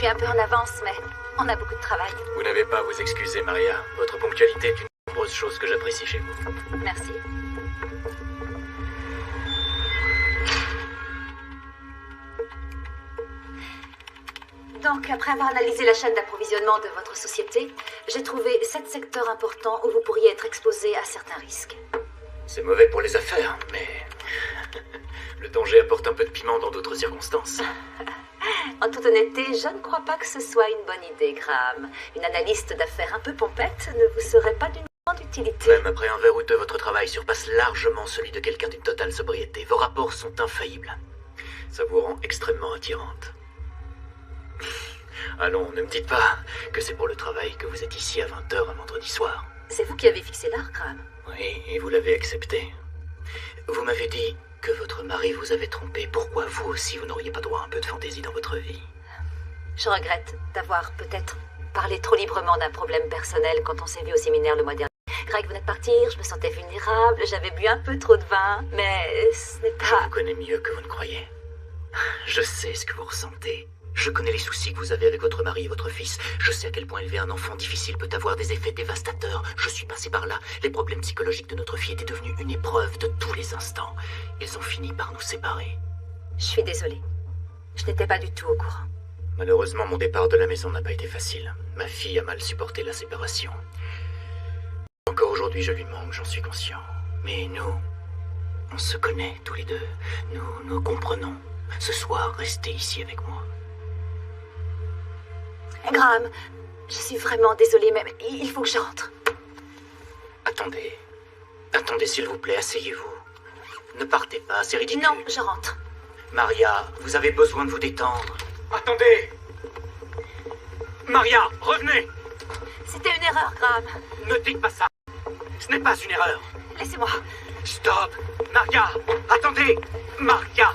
suis un peu en avance, mais on a beaucoup de travail. Vous n'avez pas à vous excuser, Maria. Votre ponctualité est une nombreuse chose que j'apprécie chez vous. Merci. Donc, après avoir analysé la chaîne d'approvisionnement de votre société, j'ai trouvé 7 secteurs importants où vous pourriez être exposé à certains risques. C'est mauvais pour les affaires, mais... le danger apporte un peu de piment dans d'autres circonstances. En toute honnêteté, je ne crois pas que ce soit une bonne idée, Graham. Une analyste d'affaires un peu pompette ne vous serait pas d'une grande utilité. Même après un verre ou deux, votre travail surpasse largement celui de quelqu'un d'une totale sobriété. Vos rapports sont infaillibles. Ça vous rend extrêmement attirante. Allons, ne me dites pas que c'est pour le travail que vous êtes ici à 20h un vendredi soir. C'est vous qui avez fixé l'heure, Graham. Oui, et vous l'avez accepté. Vous m'avez dit que votre mari vous avait trompé. Pourquoi vous aussi, vous n'auriez pas droit à un peu de fantaisie dans votre vie? Je regrette d'avoir peut-être parlé trop librement d'un problème personnel quand on s'est vu au séminaire le mois dernier. Greg venait de partir, je me sentais vulnérable, j'avais bu un peu trop de vin, mais ce n'est pas... Je vous connais mieux que vous ne croyez. Je sais ce que vous ressentez. Je connais les soucis que vous avez avec votre mari et votre fils. Je sais à quel point élever un enfant difficile peut avoir des effets dévastateurs. Je suis passé par là. Les problèmes psychologiques de notre fille étaient devenus une épreuve de tous les instants. Ils ont fini par nous séparer. Je suis désolée. Je n'étais pas du tout au courant. Malheureusement, mon départ de la maison n'a pas été facile. Ma fille a mal supporté la séparation. Encore aujourd'hui, je lui manque, j'en suis conscient. Mais nous, on se connaît tous les deux. Nous comprenons. Ce soir, restez ici avec moi. Graham, je suis vraiment désolée, mais il faut que je rentre. Attendez. Attendez, s'il vous plaît, asseyez-vous. Ne partez pas, c'est ridicule. Non, je rentre. Maria, vous avez besoin de vous détendre. Attendez. Maria, revenez. C'était une erreur, Graham. Ne dites pas ça. Ce n'est pas une erreur. Laissez-moi. Stop. Maria, attendez. Maria,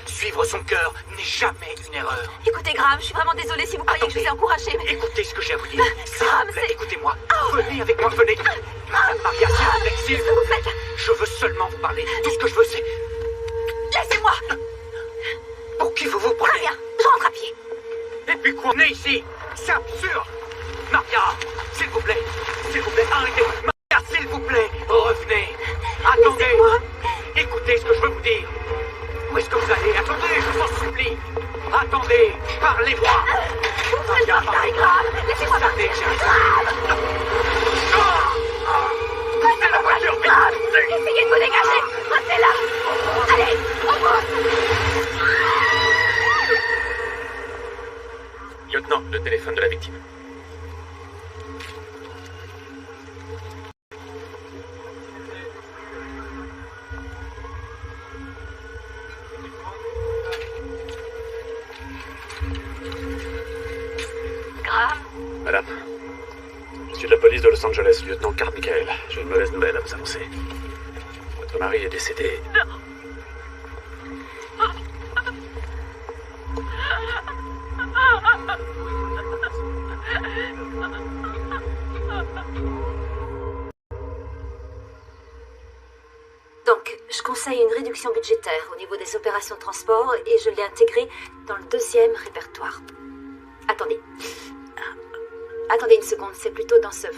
suivre son cœur n'est jamais une erreur. Écoutez, Graham, je suis vraiment désolée si vous croyez que je vous ai encouragé, mais... Écoutez ce que j'ai à vous dire. Graham, c'est... Écoutez-moi. Venez avec moi, venez. Maria, s'il vous plaît, s'il vous plaît. Je veux seulement vous parler. Tout ce que je veux, c'est... Laissez-moi. Pour qui vous prenez? Maria, je rentre à pied. Et puis qu'on est ici. C'est absurde. Maria, s'il vous plaît. S'il vous plaît, arrêtez. Maria, s'il vous plaît, revenez. Attendez. Écoutez ce que je veux vous dire. Où est-ce que vous allez? Attendez, je vous en supplie. Attendez, parlez-moi. Vous faites pas ça, Graham. Laissez-moi partir. Poussez la voiture, vite. Essayez de vous dégager. Restez là. Allez, en route. Lieutenant, le téléphone de la victime. Graham. Madame, je suis de la police de Los Angeles, lieutenant Carmichael. J'ai une mauvaise nouvelle à vous annoncer. Votre mari est décédé. Donc, je conseille une réduction budgétaire au niveau des opérations de transport et je l'ai intégré dans le 2e répertoire. Attendez. Attendez une seconde, c'est plutôt dans ce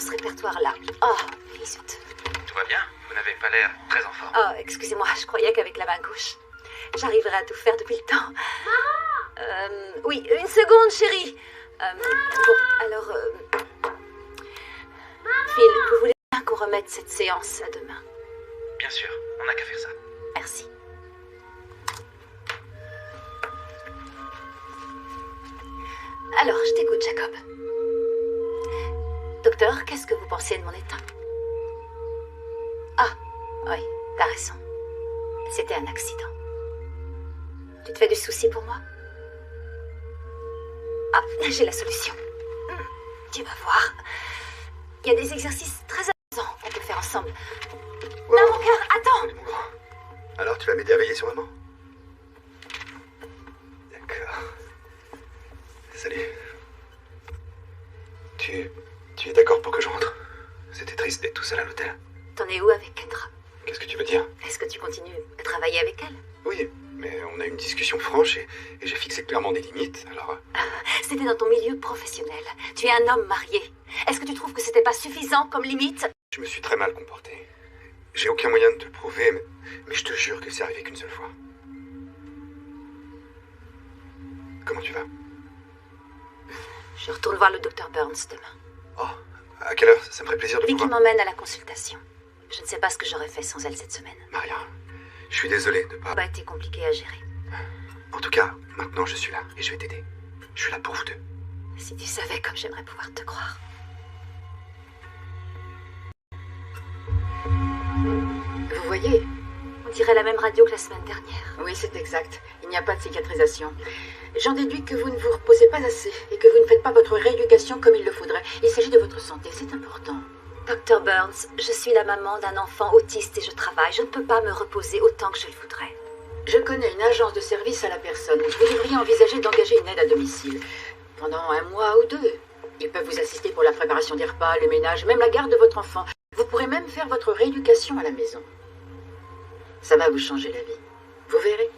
répertoire-là. Oh, zut. Tout va bien? Vous n'avez pas l'air très en forme. Oh, excusez-moi, je croyais qu'avec la main gauche, j'arriverais à tout faire depuis le temps. Oui, une seconde, chérie. Bon, alors... Phil, vous voulez bien qu'on remette cette séance à demain? Bien sûr, on n'a qu'à faire ça. Merci. Alors, je t'écoute, Jacob. Docteur, qu'est-ce que vous pensez de mon état? Ah, oui, t'as raison. C'était un accident. Tu te fais du souci pour moi? Ah, j'ai la solution. Tu vas voir. Il y a des exercices très amusants qu'on peut faire ensemble. Non, mon cœur, attends! Salut, mon grand. Alors, tu vas m'aider à veiller sur maman? D'accord. Salut. Tu es d'accord pour que je rentre? C'était triste d'être tout seul à l'hôtel. T'en es où avec Kendra? Qu'est-ce que tu veux dire? Est-ce que tu continues à travailler avec elle? Oui, Mais on a eu une discussion franche et j'ai fixé clairement des limites, alors... C'était dans ton milieu professionnel. Tu es un homme marié. Est-ce que tu trouves que c'était pas suffisant comme limite? Je me suis très mal comporté. J'ai aucun moyen de te le prouver, mais je te jure que c'est arrivé qu'une seule fois. Comment tu vas? Je retourne voir le docteur Burns demain. Oh, à quelle heure? Ça me ferait plaisir de Vicky pouvoir... m'emmène à la consultation. Je ne sais pas ce que j'aurais fait sans elle cette semaine. Maria, je suis désolé de pas... Ça n'a pas été compliqué à gérer. En tout cas, maintenant je suis là et je vais t'aider. Je suis là pour vous deux. Si tu savais comme j'aimerais pouvoir te croire. Vous voyez? On dirait la même radio que la semaine dernière. Oui, c'est exact. Il n'y a pas de cicatrisation. J'en déduis que vous ne vous reposez pas assez et que vous ne faites pas votre rééducation comme il le faudrait. Il s'agit de votre santé, c'est important. Dr Burns, je suis la maman d'un enfant autiste et je travaille. Je ne peux pas me reposer autant que je le voudrais. Je connais une agence de service à la personne. Vous devriez envisager d'engager une aide à domicile. Pendant 1 mois ou 2. Ils peuvent vous assister pour la préparation des repas, le ménage, même la garde de votre enfant. Vous pourrez même faire votre rééducation à la maison. Ça va vous changer la vie. Vous verrez.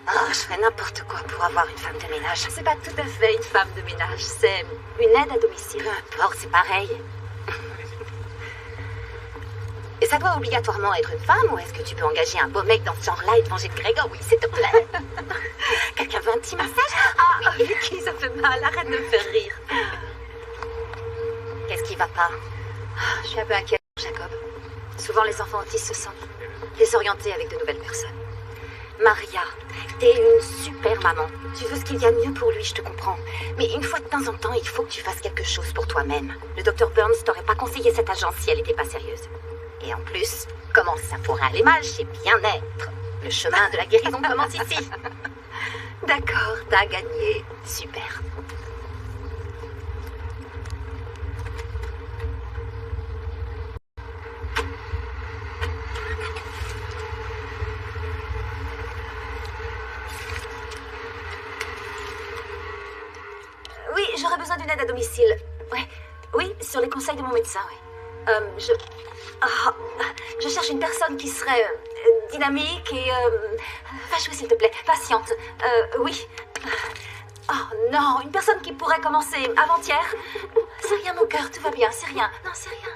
Oh, je ferais n'importe quoi pour avoir une femme de ménage. C'est pas tout à fait une femme de ménage, c'est une aide à domicile. Peu importe, c'est pareil. Et ça doit obligatoirement être une femme ou est-ce que tu peux engager un beau mec dans ce genre-là et te venger de Grégor? Oui, s'il te plaît. Quelqu'un veut un petit massage? Ah, Vicky, ça fait mal. Arrête de me faire rire. Qu'est-ce qui va pas? Je suis un peu inquiète, Jacob. Souvent, les enfants autistes se sentent désorientés avec de nouvelles personnes. Maria, t'es une super maman. Tu veux ce qu'il y a de mieux pour lui, je te comprends. Mais une fois de temps en temps, il faut que tu fasses quelque chose pour toi-même. Le docteur Burns t'aurait pas conseillé cette agence si elle n'était pas sérieuse. Et en plus, comment ça pourrait aller mal chez Bien-être? Le chemin de la guérison commence ici. D'accord, t'as gagné. Super. Oui, j'aurais besoin d'une aide à domicile. Ouais. Oui, sur les conseils de mon médecin, oui. Je cherche une personne qui serait dynamique et... va jouer, s'il te plaît. Patiente. Oui. Oh non, une personne qui pourrait commencer avant-hier. C'est rien, mon cœur, tout va bien, c'est rien. Non, c'est rien.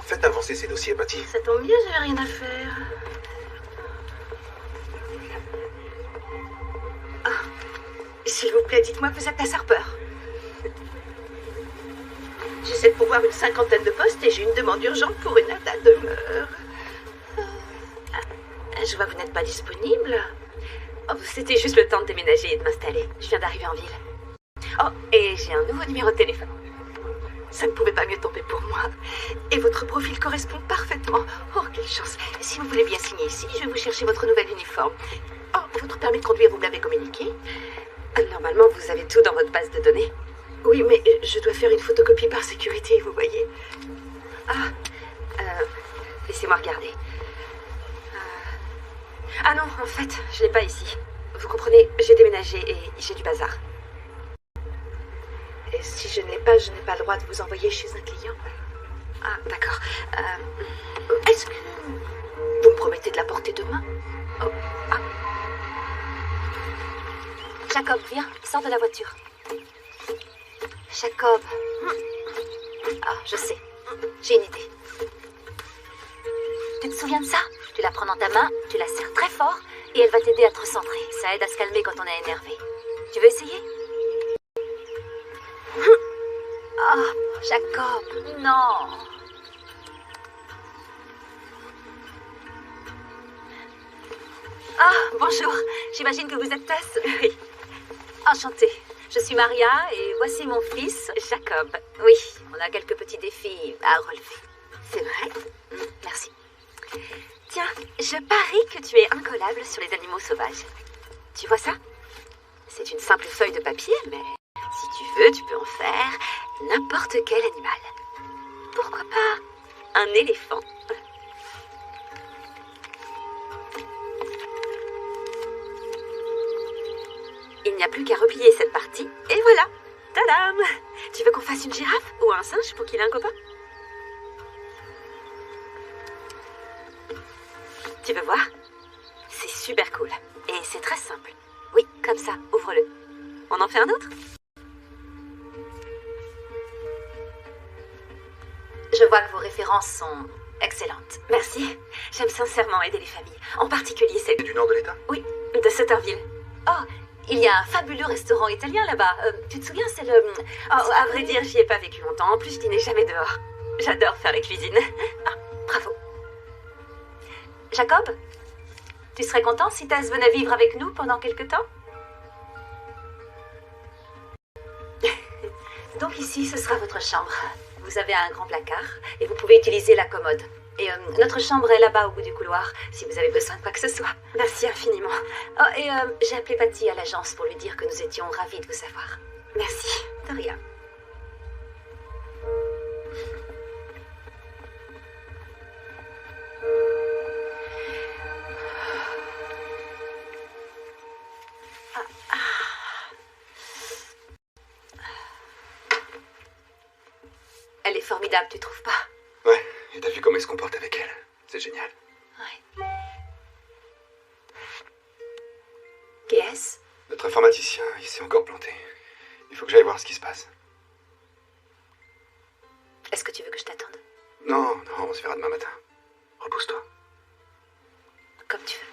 Faites avancer ces dossiers, Patty. Ça tombe bien, j'avais rien à faire. S'il vous plaît, dites-moi que vous êtes Tess Harper. J'essaie de pourvoir une 50aine de postes et j'ai une demande urgente pour une aide à demeure. Je vois que vous n'êtes pas disponible. Oh, c'était juste le temps de déménager et de m'installer. Je viens d'arriver en ville. Oh, et j'ai un nouveau numéro de téléphone. Ça ne pouvait pas mieux tomber pour moi. Et votre profil correspond parfaitement. Oh, quelle chance. Si vous voulez bien signer ici, je vais vous chercher votre nouvel uniforme. Oh, votre permis de conduire, vous me l'avez communiqué. Normalement, vous avez tout dans votre base de données. Oui, mais je dois faire une photocopie par sécurité, vous voyez. Laissez-moi regarder. Ah non, en fait, je ne l'ai pas ici. Vous comprenez, j'ai déménagé et j'ai du bazar. Et si je ne l'ai pas, je n'ai pas le droit de vous envoyer chez un client. Ah, d'accord. Est-ce que vous me promettez de la porter demain? Oh, ah. Jacob, viens, sors de la voiture. Jacob. Ah, je sais. J'ai une idée. Tu te souviens de ça? Tu la prends dans ta main, tu la serres très fort et elle va t'aider à te recentrer. Ça aide à se calmer quand on est énervé. Tu veux essayer? Oh, Jacob, non. Ah, bonjour. J'imagine que vous êtes Tess. Oui. Enchantée. Je suis Maria et voici mon fils, Jacob. Oui, on a quelques petits défis à relever. C'est vrai? Merci. Tiens, je parie que tu es incollable sur les animaux sauvages. Tu vois ça? C'est une simple feuille de papier, mais si tu veux, tu peux en faire n'importe quel animal. Pourquoi pas un éléphant? Il n'y a plus qu'à replier cette partie, et voilà. Tadam! Tu veux qu'on fasse une girafe ou un singe pour qu'il ait un copain? Tu veux voir? C'est super cool. Et c'est très simple. Oui, comme ça, ouvre-le. On en fait un autre? Je vois que vos références sont excellentes. Merci. J'aime sincèrement aider les familles. En particulier celles Du nord de l'État? Oui, de Sutterville. Oh, il y a un fabuleux restaurant italien là-bas. Tu te souviens, c'est le... Oh, à vrai dire, j'y ai pas vécu longtemps. En plus, je dînais jamais dehors. J'adore faire la cuisine. Ah, bravo. Jacob, tu serais content si Tess venait vivre avec nous pendant quelque temps? Donc ici, ce sera votre chambre. Vous avez un grand placard et vous pouvez utiliser la commode. Et notre chambre est là-bas au bout du couloir, si vous avez besoin de quoi que ce soit. Merci infiniment. Oh, et j'ai appelé Patty à l'agence pour lui dire que nous étions ravis de vous savoir. Merci, de rien. Elle est formidable, tu trouves pas? Ouais, et t'as vu comment il se comporte avec elle? C'est génial. Ouais. Qui est-ce? Notre informaticien, il s'est encore planté. Il faut que j'aille voir ce qui se passe. Est-ce que tu veux que je t'attende? Non, non, on se verra demain matin. Repose-toi. Comme tu veux.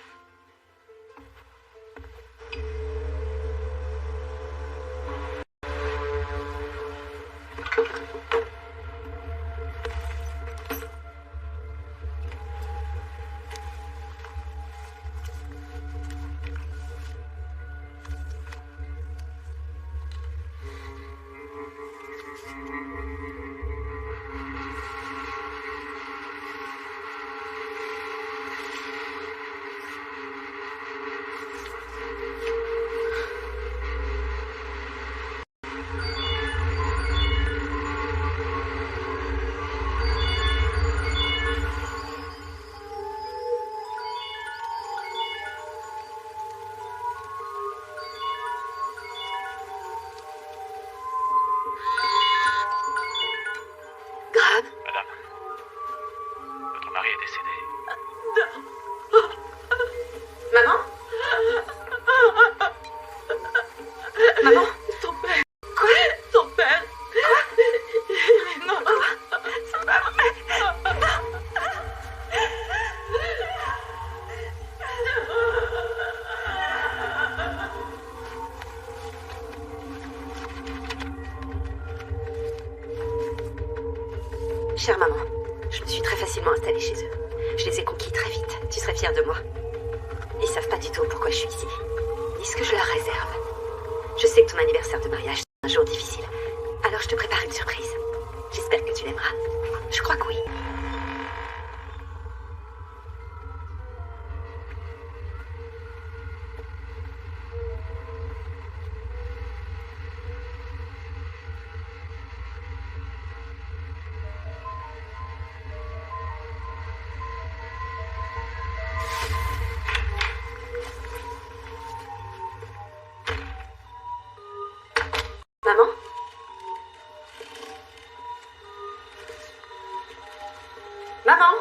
Chère maman, je me suis très facilement installée chez eux. Je les ai conquis très vite. Tu serais fière de moi. Ils savent pas du tout pourquoi je suis ici, ni ce que je leur réserve. Je sais que ton anniversaire de mariage est un jour difficile. Alors je te prépare une surprise. J'espère que tu l'aimeras. Je crois que oui. Maman? Maman?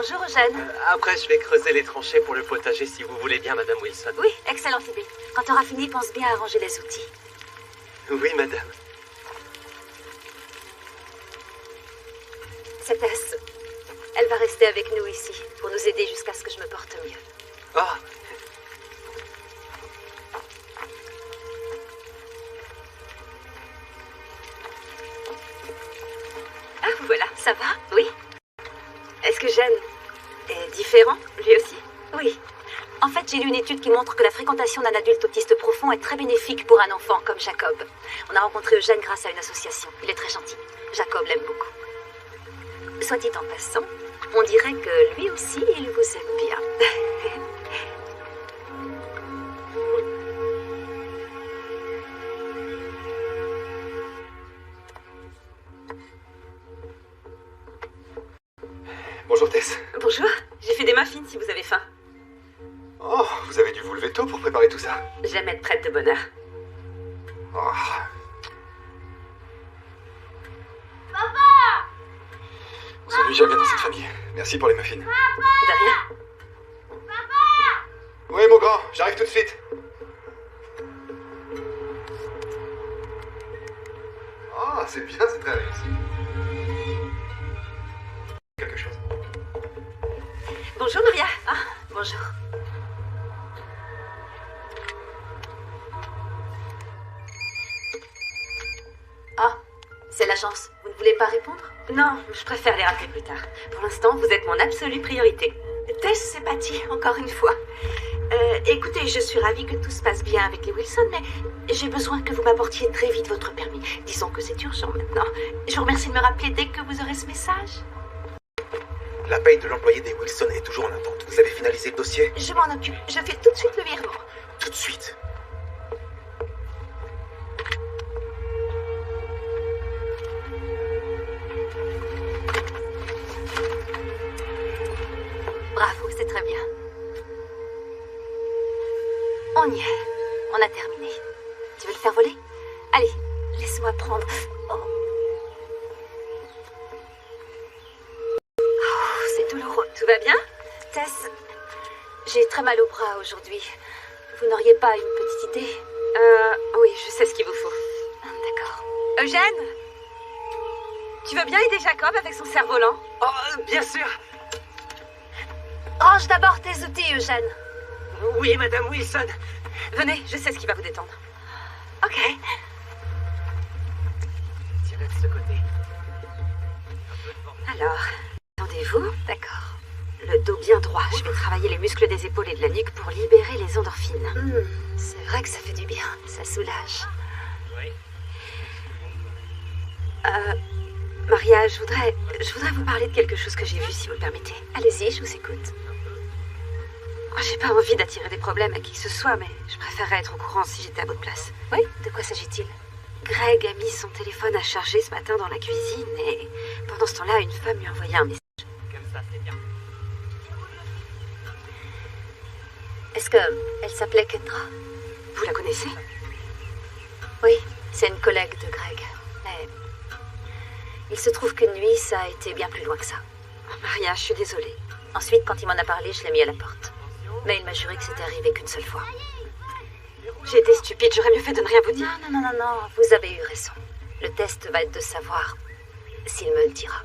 Bonjour, Eugène. Après, je vais creuser les tranchées pour le potager si vous voulez bien, Madame Wilson. Oui, excellente idée. Quand t'auras fini, pense bien à ranger les outils. Oui, Madame. C'est Tess. Elle va rester avec nous ici, pour nous aider jusqu'à ce que je me porte mieux. Oh, Ah, vous voilà, ça va? Oui. Est-ce que Jeanne est différent, lui aussi? Oui. En fait, j'ai lu une étude qui montre que la fréquentation d'un adulte autiste profond est très bénéfique pour un enfant comme Jacob. On a rencontré Eugène grâce à une association. Il est très gentil. Jacob l'aime beaucoup. Soit dit en passant, on dirait que lui aussi, il vous aime bien. Bonjour Tess. Bonjour, j'ai fait des muffins si vous avez faim. Oh, vous avez dû vous lever tôt pour préparer tout ça. J'aime être prête de bonne heure. Oh. On s'ennuie jamais dans cette famille. Merci pour les muffins. De rien. Oui, mon grand, j'arrive tout de suite. Oh, c'est bien, c'est très réussi. Quelque chose. Bonjour Maria. Ah, bonjour. Ah, c'est l'agence. Vous ne voulez pas répondre? Non, je préfère les rappeler plus tard. Pour l'instant, vous êtes mon absolue priorité. Tess, c'est Patty, encore une fois. Écoutez, je suis ravie que tout se passe bien avec les Wilson, mais j'ai besoin que vous m'apportiez très vite votre permis. Disons que c'est urgent maintenant. Je vous remercie de me rappeler dès que vous aurez ce message. La paye de l'employé des Wilson est toujours en attente. Vous avez finalisé le dossier? Je m'en occupe. Je fais tout de suite le virement. Tout de suite. Bravo, c'est très bien. On y est. On a terminé. Tu veux le faire voler? Allez, laisse-moi prendre. Oh. Oh, c'est douloureux. Tout va bien? Tess, j'ai très mal au bras aujourd'hui. Vous n'auriez pas une petite idée? Oui, je sais ce qu'il vous faut. D'accord. Eugène? Tu veux bien aider Jacob avec son cerf-volant? oh, bien sûr. Range d'abord tes outils, Eugène. Oui, Madame Wilson. Venez, je sais ce qui va vous détendre. Ok. Tirez de ce côté. Alors, attendez-vous. D'accord. Le dos bien droit. Je vais travailler les muscles des épaules et de la nuque pour libérer les endorphines. C'est vrai que ça fait du bien. Ça soulage. Oui. Maria, je voudrais vous parler de quelque chose que j'ai vu, si vous le permettez. Allez-y, je vous écoute. J'ai pas envie d'attirer des problèmes à qui que ce soit, mais je préférerais être au courant si j'étais à votre place. Oui, de quoi s'agit-il? Greg a mis son téléphone à charger ce matin dans la cuisine et pendant ce temps-là, une femme lui a envoyé un message. Comme ça, c'est bien. Est-ce qu'elle s'appelait Kendra? Vous la connaissez? Oui, c'est une collègue de Greg. Mais il se trouve qu'une nuit, ça a été bien plus loin que ça. Oh, Maria, je suis désolée. Ensuite, quand il m'en a parlé, je l'ai mis à la porte. Mais il m'a juré que c'était arrivé qu'une seule fois. J'ai été stupide, j'aurais mieux fait de ne rien vous dire. Non, vous avez eu raison. Le test va être de savoir s'il me le dira.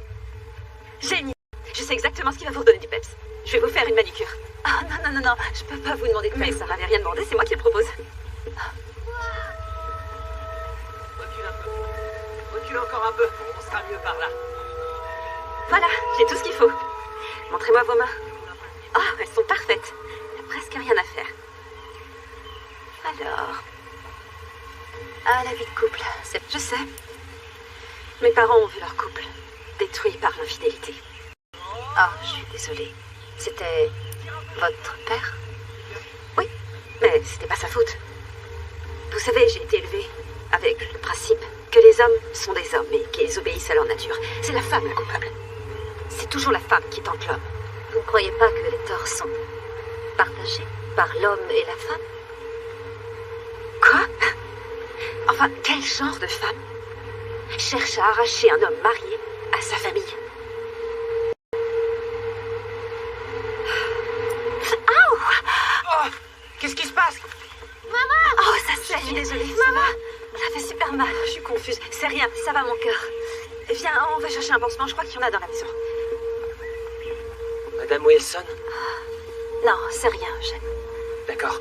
Génial. Je sais exactement ce qui va vous redonner du peps. Je vais vous faire une manicure. Ah non, je peux pas vous demander de peps. Mais ça m'avait rien demandé, c'est moi qui le propose. Recule un peu. Recule encore un peu. On sera mieux par là. Voilà, j'ai tout ce qu'il faut. Montrez-moi vos mains. Ah, elles sont parfaites. Il n'y a presque rien à faire. Alors... Ah, la vie de couple, c'est... Je sais. Mes parents ont vu leur couple détruit par l'infidélité. Ah, je suis désolée. C'était... votre père? Oui, mais c'était pas sa faute. Vous savez, j'ai été élevée avec le principe que les hommes sont des hommes et qu'ils obéissent à leur nature. C'est la femme la coupable. C'est toujours la femme qui tente l'homme. Vous ne croyez pas que les torts sont partagés par l'homme et la femme? Quoi? Enfin, quel genre de femme cherche à arracher un homme marié à sa famille? mal, je suis confuse. C'est rien, ça va mon cœur. Viens, on va chercher un pansement, je crois qu'il y en a dans la maison. Madame Wilson? Non, c'est rien, Eugène. D'accord.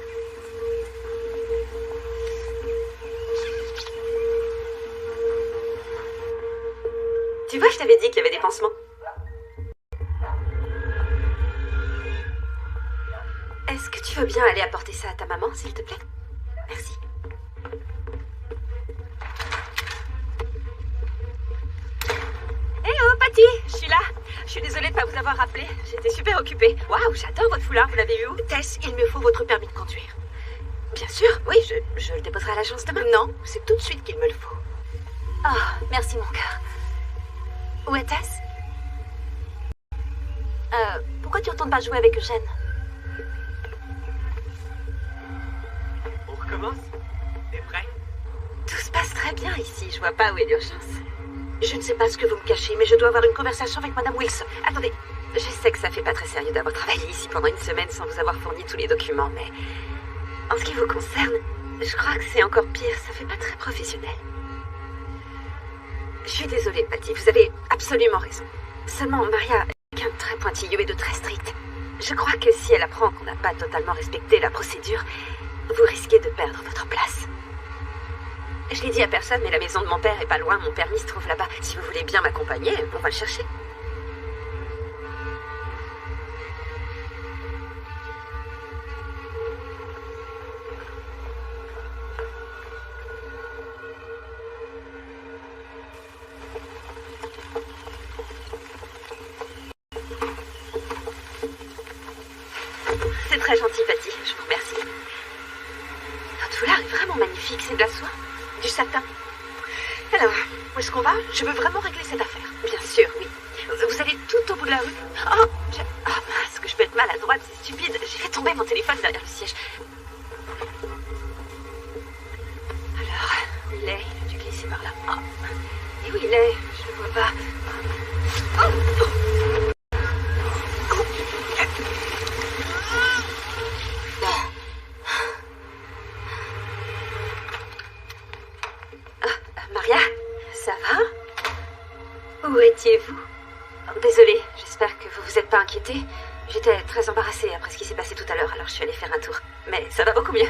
Tu vois, je t'avais dit qu'il y avait des pansements. Est-ce que tu veux bien aller apporter ça à ta maman, s'il te plaît? Merci. Patty, je suis là. Je suis désolée de ne pas vous avoir rappelé. J'étais super occupée. Waouh, j'adore votre foulard. Vous l'avez eu où? Tess, il me faut votre permis de conduire. Bien sûr, oui, je le déposerai à l'agence demain. Non, c'est tout de suite qu'il me le faut. Ah, merci mon cœur. Où est Tess? Pourquoi tu retournes pas jouer avec Eugène? On recommence? T'es prêt? Tout se passe très bien ici. Je vois pas où est l'urgence. Je ne sais pas ce que vous me cachez, mais je dois avoir une conversation avec Madame Wilson. Attendez, je sais que ça fait pas très sérieux d'avoir travaillé ici pendant une semaine sans vous avoir fourni tous les documents, mais en ce qui vous concerne, je crois que c'est encore pire. Ça fait pas très professionnel. Je suis désolée, Patty, vous avez absolument raison. Seulement, Maria est quelqu'un de très pointilleux et de très strict. Je crois que si elle apprend qu'on n'a pas totalement respecté la procédure, vous risquez de perdre votre place. Je l'ai dit à personne, mais la maison de mon père est pas loin. Mon permis se trouve là-bas. Si vous voulez bien m'accompagner, on va le chercher. C'est très gentil, Patty. Je vous remercie. Votre foulard est vraiment magnifique. C'est de la soie? Du satin. Alors, où est-ce qu'on va? Je veux vraiment régler cette affaire. Bien sûr, oui. Vous allez tout au bout de la rue? Oh, mince, que je peux être maladroite, c'est stupide. J'ai fait tomber mon téléphone derrière le siège. Alors, où il est? Il a dû glisser par là. Oh. Et où il est? Je le vois pas. Oh. Maria, ça va? Où étiez-vous? Désolée, j'espère que vous vous êtes pas inquiétée. J'étais très embarrassée après ce qui s'est passé tout à l'heure, alors je suis allée faire un tour. Mais ça va beaucoup mieux.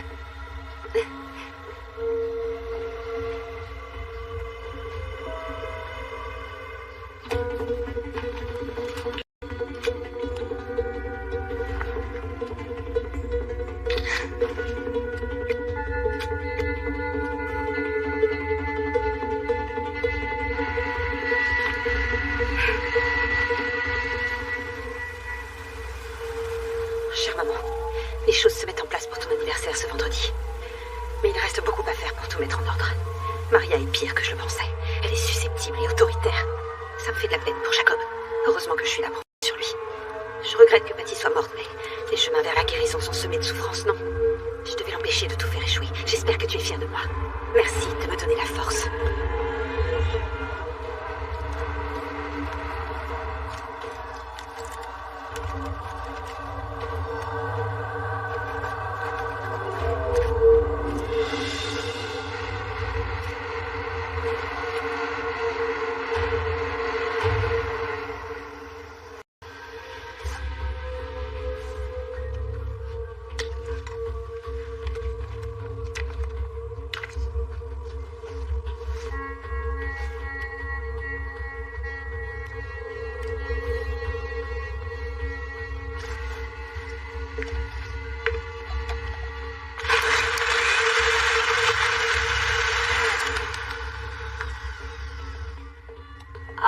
Chère maman, les choses se mettent en place pour ton anniversaire ce vendredi. Mais il reste beaucoup à faire pour tout mettre en ordre. Maria est pire que je le pensais. Elle est susceptible et autoritaire. Ça me fait de la peine pour Jacob. Heureusement que je suis là pour sur lui. Je regrette que Patty soit morte, mais les chemins vers la guérison sont semés de souffrance, non? Je devais l'empêcher de tout faire échouer. J'espère que tu es fière de moi. Merci de me donner la force.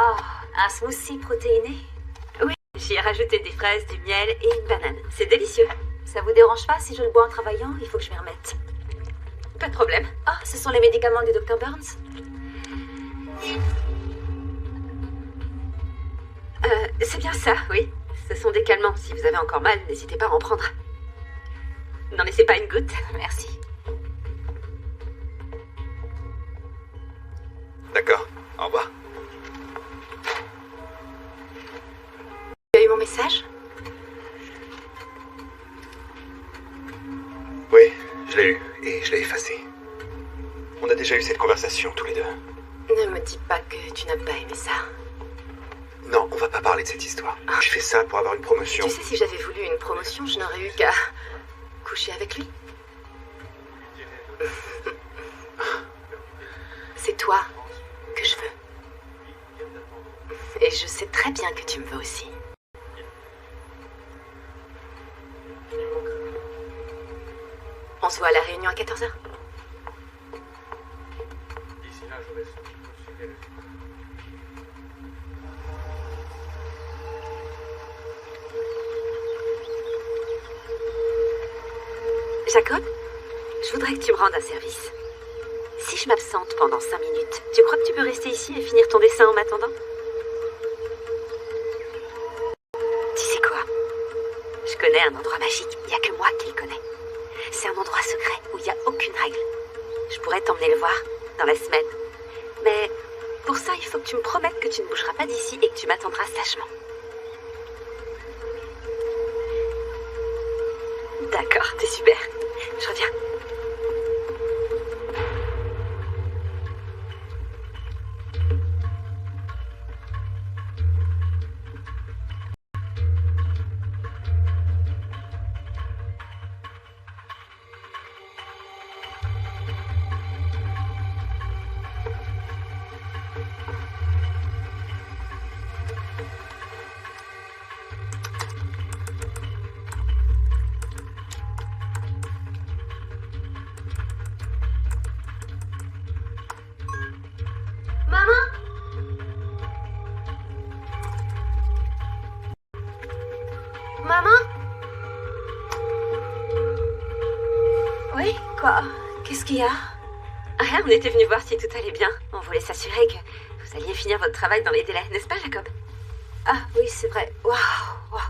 Oh, un smoothie protéiné? Oui, j'y ai rajouté des fraises, du miel et une banane. C'est délicieux. Ça vous dérange pas si je le bois en travaillant? Il faut que je m'y remette. Pas de problème. Oh, ce sont les médicaments du Dr Burns? C'est bien ça, oui. Ce sont des calmants. Si vous avez encore mal, n'hésitez pas à en prendre. N'en laissez pas une goutte. Merci. D'accord, au revoir. Tu as eu mon message? Oui, je l'ai eu et je l'ai effacé. On a déjà eu cette conversation, tous les deux. Ne me dis pas que tu n'as pas aimé ça. Non, on va pas parler de cette histoire. Je fais ça pour avoir une promotion. Tu sais, si j'avais voulu une promotion, je n'aurais eu qu'à coucher avec lui. C'est toi que je veux. Et je sais très bien que tu me veux aussi. On se voit à la réunion à 14h. Jacob, je voudrais que tu me rendes un service. Si je m'absente pendant 5 minutes, tu crois que tu peux rester ici et finir ton dessin en m'attendant? Tu sais quoi? Je connais un endroit magique, il n'y a que moi qui le connais. C'est un endroit secret où il n'y a aucune règle. Je pourrais t'emmener le voir dans la semaine. Mais pour ça, il faut que tu me promettes que tu ne bougeras pas d'ici et que tu m'attendras sagement. D'accord, t'es super. Je reviens. Maman? Oui, quoi? Qu'est-ce qu'il y a? Rien, on était venu voir si tout allait bien. On voulait s'assurer que vous alliez finir votre travail dans les délais, n'est-ce pas, Jacob? Ah oui, c'est vrai. Waouh, waouh.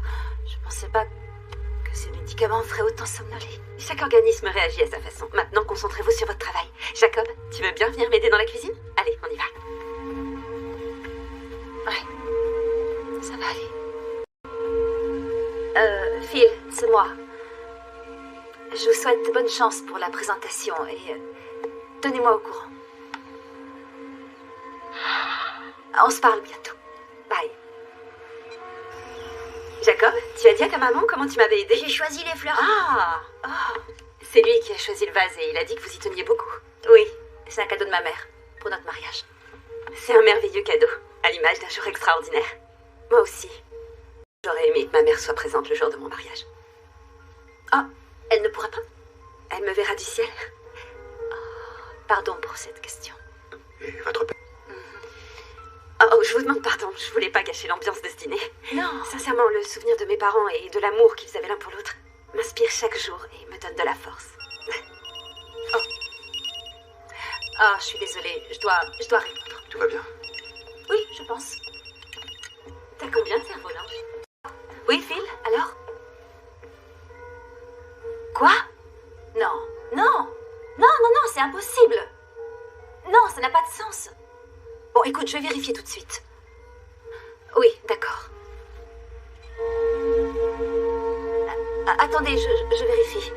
Je pensais pas que ces médicaments feraient autant somnoler. Chaque organisme réagit à sa façon. Maintenant, concentrez-vous sur votre travail. Jacob, tu veux bien venir m'aider dans la cuisine? Allez, on y va. Ouais, ça va aller. Phil, c'est moi. Je vous souhaite bonne chance pour la présentation et tenez-moi au courant. On se parle bientôt. Bye. Jacob, tu as dit à ta maman comment tu m'avais aidé? J'ai choisi les fleurs. Ah, c'est lui qui a choisi le vase et il a dit que vous y teniez beaucoup. Oui, c'est un cadeau de ma mère pour notre mariage. C'est un merveilleux cadeau, à l'image d'un jour extraordinaire. Moi aussi. J'aurais aimé que ma mère soit présente le jour de mon mariage. Oh, elle ne pourra pas? Elle me verra du ciel? Oh, pardon pour cette question. Et votre père? Oh, je vous demande pardon, je voulais pas gâcher l'ambiance de ce dîner. Non. Sincèrement, le souvenir de mes parents et de l'amour qu'ils avaient l'un pour l'autre m'inspire chaque jour et me donne de la force. Oh. Ah, je suis désolée, je dois répondre. Tout va bien? Oui, je pense. T'as combien de cerveaux là? Oui, Phil, alors? Quoi? Non, non, non, non, non, c'est impossible. Non, ça n'a pas de sens. Bon, écoute, je vais vérifier tout de suite. Oui, d'accord. Attendez, je vérifie.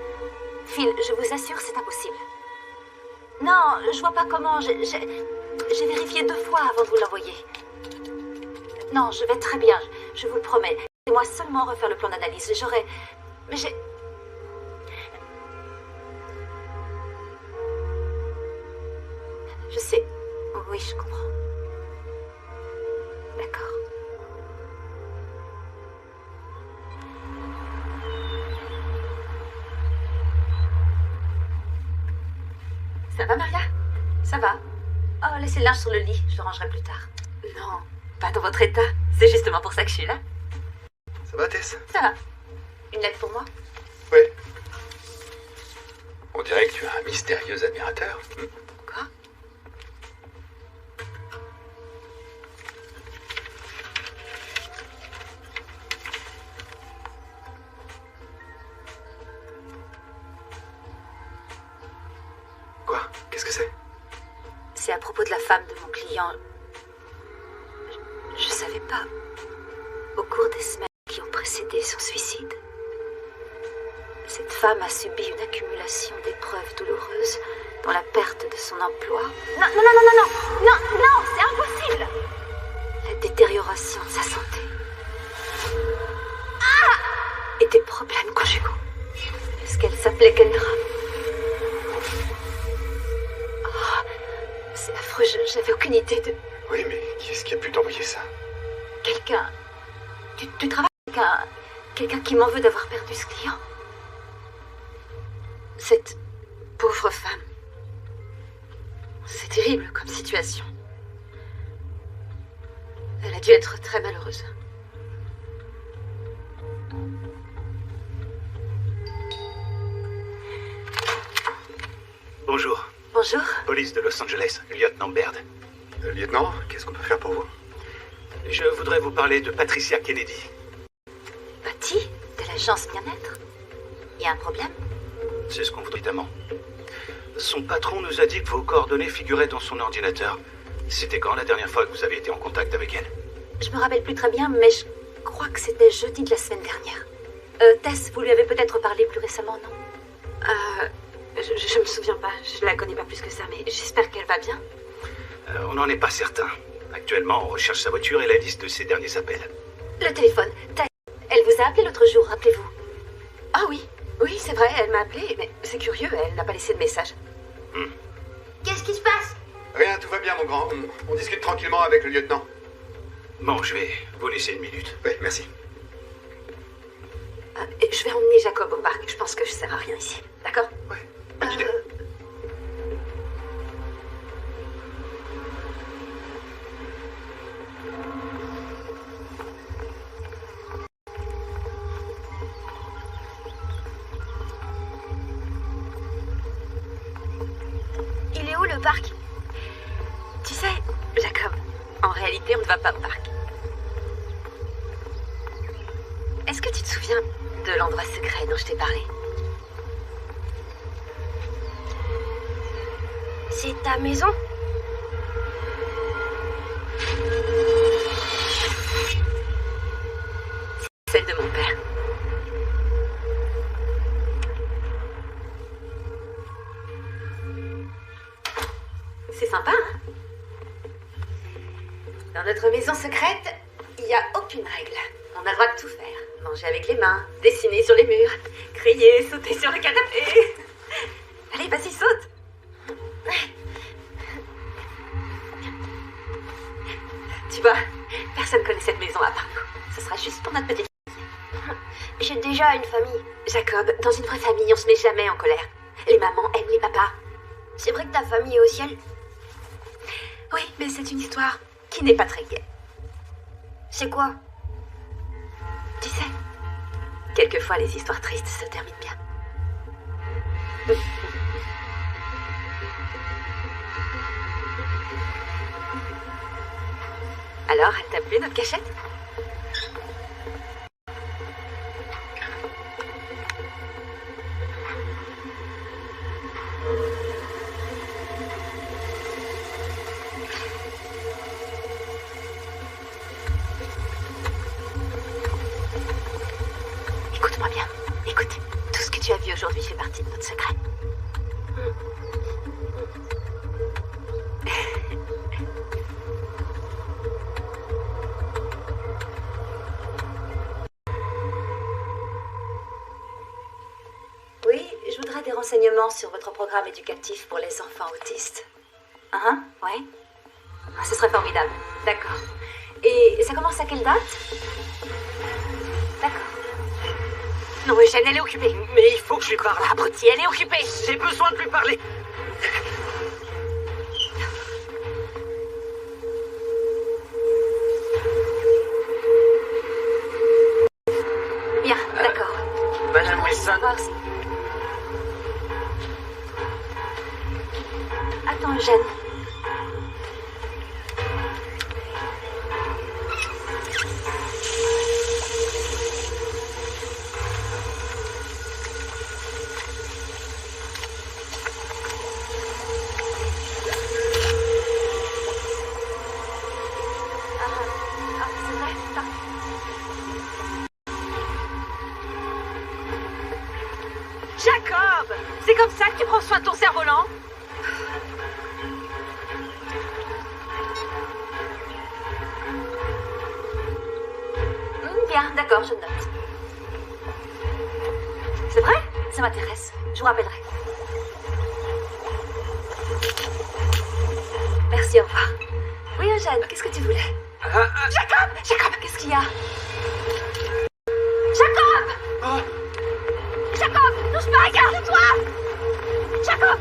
Phil, je vous assure, c'est impossible. Non, je vois pas comment. J'ai vérifié 2 fois avant de vous l'envoyer. Non, je vais très bien, je vous le promets. Laissez-moi seulement refaire le plan d'analyse. Mais j'ai... Je sais. Oui, je comprends. D'accord. Ça va, Maria? Ça va. Oh, laissez le linge sur le lit, je le rangerai plus tard. Non, pas dans votre état. C'est justement pour ça que je suis là. Ça va, Tess? Ça va. Une lettre pour moi? Oui. On dirait que tu as un mystérieux admirateur. Quoi? Quoi? Qu'est-ce que c'est? C'est à propos de la femme de mon client. Je savais pas. Au cours des semaines qui ont précédé son suicide, Cette femme a subi une accumulation d'épreuves douloureuses, dont la perte de son emploi. Non, non, non, non, non, non, non, non, c'est impossible. La détérioration de sa santé. Et des problèmes conjugaux. Est-ce qu'elle s'appelait Kendra? Oh, c'est affreux, j'avais aucune idée de... Oui, mais qui est-ce qui a pu t'envoyer ça? Quelqu'un... Tu travailles avec quelqu'un qui m'en veut d'avoir perdu ce client. Cette pauvre femme. C'est terrible comme situation. Elle a dû être très malheureuse. Bonjour. Bonjour. Police de Los Angeles, lieutenant Baird. Lieutenant, qu'est-ce qu'on peut faire pour vous? Je voudrais vous parler de Patricia Kennedy. Patty, de l'agence bien-être. Il y a un problème? C'est ce qu'on voudrait évidemment. Son patron nous a dit que vos coordonnées figuraient dans son ordinateur. C'était quand la dernière fois que vous avez été en contact avec elle? Je me rappelle plus très bien, mais je crois que c'était jeudi de la semaine dernière. Tess, vous lui avez peut-être parlé plus récemment, non? Je me souviens pas. Je la connais pas plus que ça, mais j'espère qu'elle va bien. On n'en est pas certain. Actuellement, on recherche sa voiture et la liste de ses derniers appels. Le téléphone. Tess, elle vous a appelé l'autre jour, rappelez-vous. Ah oui, oui, c'est vrai, elle m'a appelé, mais c'est curieux, elle n'a pas laissé de message. Qu'est-ce qui se passe? Rien, tout va bien, mon grand. On discute tranquillement avec le lieutenant. Bon, je vais vous laisser une minute. Oui, merci. Je vais emmener Jacob au parc. Je pense que je sers à rien ici. D'accord? Ouais, bonne idée. Il est où le parc? Tu sais, Jacob, en réalité, on ne va pas au parc. Est-ce que tu te souviens de l'endroit secret dont je t'ai parlé? C'est ta maison? C'est celle de mon père. C'est sympa, hein? Dans notre maison secrète, il n'y a aucune règle. On a le droit de tout faire. Manger avec les mains, dessiner sur les murs, crier, sauter sur le canapé. Allez, vas-y, saute. Tu vois, personne connaît cette maison à part nous. Ce sera juste pour notre petite fille. J'ai déjà une famille. Jacob, dans une vraie famille, on se met jamais en colère. Les mamans aiment les papas. C'est vrai que ta famille est au ciel? Oui, mais c'est une histoire qui n'est pas très gaie. C'est quoi? Tu sais, quelquefois les histoires tristes se terminent bien. Alors, elle t'a plu notre cachette? Écoute-moi bien. Écoute, tout ce que tu as vu aujourd'hui fait partie de notre secret. Oui, je voudrais des renseignements sur votre programme éducatif pour les enfants autistes. Ouais. Ce serait formidable. D'accord. Et ça commence à quelle date? D'accord. Non, Eugène, elle est occupée. Mais il faut que je lui parle. Abruti, elle est occupée. J'ai besoin de lui parler. Bien, d'accord. Madame Je voudrais Wilson. savoir si- Attends, Eugène. C'est vrai, Jacob! C'est comme ça que tu prends soin de ton cerf-volant? Bien, d'accord, je note. C'est vrai? Ça m'intéresse. Je vous rappellerai. Merci, au revoir. Oui, Eugène, qu'est-ce que tu voulais? Jacob! Jacob, qu'est-ce qu'il y a? Jacob! Jacob! Touche pas, regarde-toi! Jacob!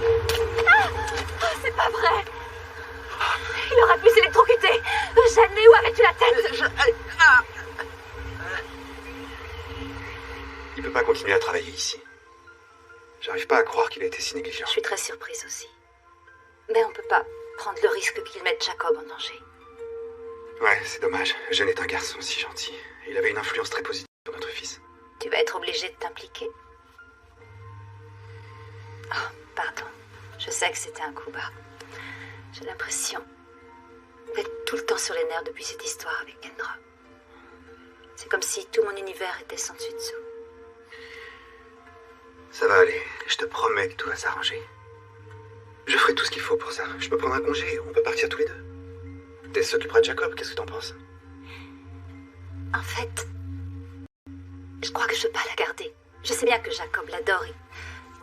Ah! Oh, c'est pas vrai! Il aurait pu s'électrocuter! Eugène, mais où avais-tu la tête? Il peut pas continuer à travailler ici. J'arrive pas à croire qu'il a été si négligent. Je suis très surprise aussi. Mais on peut pas prendre le risque qu'il mette Jacob en danger. Ouais, c'est dommage. Eugène est un garçon si gentil. Il avait une influence très positive sur notre fils. Tu vas être obligé de t'impliquer. Oh, pardon. Je sais que c'était un coup bas. J'ai l'impression d'être tout le temps sur les nerfs depuis cette histoire avec Kendra. C'est comme si tout mon univers était sans dessus dessous. Ça va aller. Je te promets que tout va s'arranger. Je ferai tout ce qu'il faut pour ça. Je peux prendre un congé, on peut partir tous les deux. Tess s'occupera de Jacob, qu'est-ce que t'en penses? En fait, je crois que je veux pas la garder. Je sais bien que Jacob l'adore et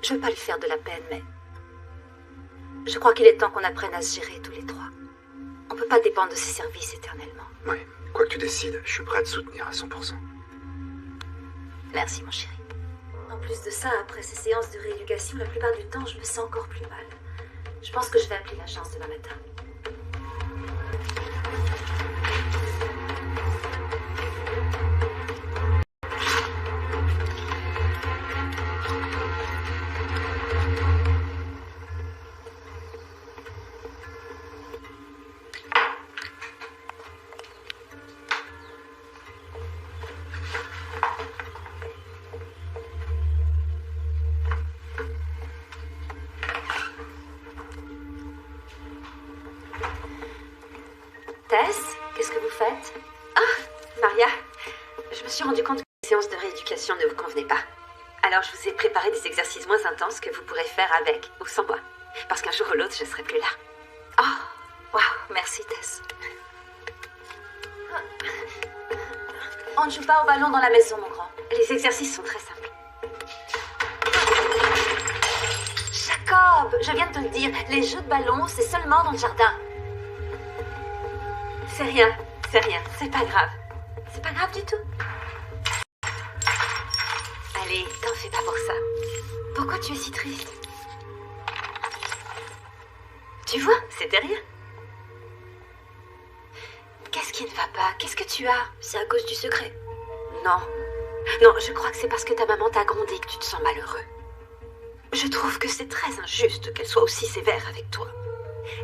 je veux pas lui faire de la peine, mais je crois qu'il est temps qu'on apprenne à se gérer tous les trois. On peut pas dépendre de ses services éternellement. Ouais, quoi que tu décides, je suis prêt à te soutenir à 100%. Merci, mon chéri. En plus de ça, après ces séances de rééducation, la plupart du temps, je me sens encore plus mal. Je pense que je vais appeler l'agence demain matin. Tess, qu'est-ce que vous faites? Ah, Maria, je me suis rendu compte que les séances de rééducation ne vous convenaient pas. Alors je vous ai préparé des exercices moins intenses que vous pourrez faire avec ou sans moi. Parce qu'un jour ou l'autre, je serai plus là. Oh, waouh, merci Tess. On ne joue pas au ballon dans la maison, mon grand. Les exercices sont très simples. Jacob, je viens de te le dire, les jeux de ballon, c'est seulement dans le jardin. C'est rien, c'est pas grave. C'est pas grave du tout. Allez, t'en fais pas pour ça. Pourquoi tu es si triste? Tu vois, c'était rien. Qu'est-ce qui ne va pas? Qu'est-ce que tu as? C'est à cause du secret. Non. Non, je crois que c'est parce que ta maman t'a grondé que tu te sens malheureux. Je trouve que c'est très injuste qu'elle soit aussi sévère avec toi.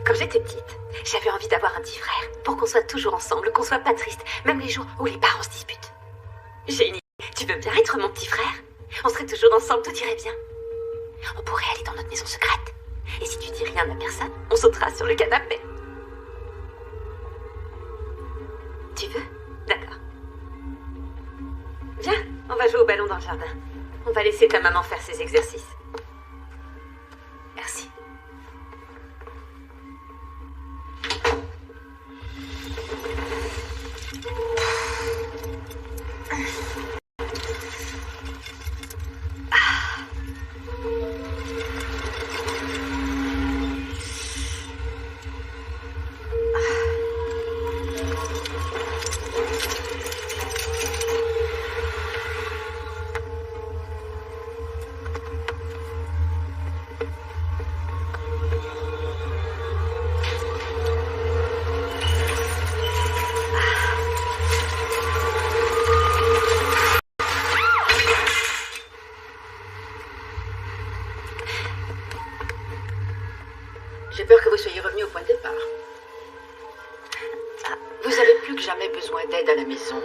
Quand j'étais petite, j'avais envie d'avoir un petit frère pour qu'on soit toujours ensemble, qu'on soit pas triste, même les jours où les parents se disputent. J'ai une idée. Tu veux bien être mon petit frère? On serait toujours ensemble, tout irait bien. On pourrait aller dans notre maison secrète. Et si tu dis rien à personne, on sautera sur le canapé. Tu veux? D'accord. Viens, on va jouer au ballon dans le jardin. On va laisser ta maman faire ses exercices. Merci. J'ai peur que vous soyez revenu au point de départ. Vous avez plus que jamais besoin d'aide à la maison.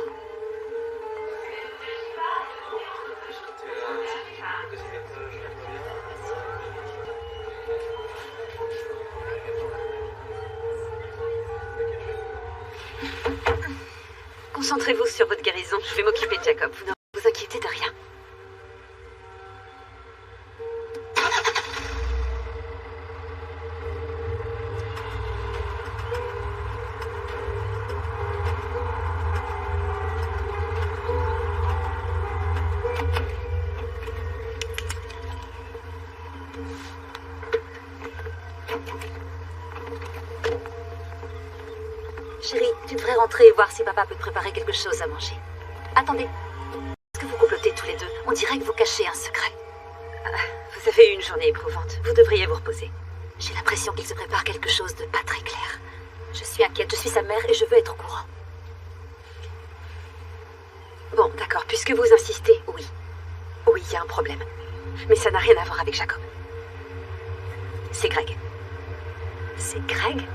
Concentrez-vous sur votre guérison. Je vais m'occuper de Jacob. Vous ne vous inquiétez de rien. rentrer et voir si papa peut te préparer quelque chose à manger. Attendez. Est-ce que vous complotez tous les deux? On dirait que vous cachez un secret. Vous avez eu une journée éprouvante. Vous devriez vous reposer. J'ai l'impression qu'il se prépare quelque chose de pas très clair. Je suis inquiète, je suis sa mère et je veux être au courant. Bon, d'accord, puisque vous insistez, oui. Oui, il y a un problème. Mais ça n'a rien à voir avec Jacob. C'est Greg. C'est Greg?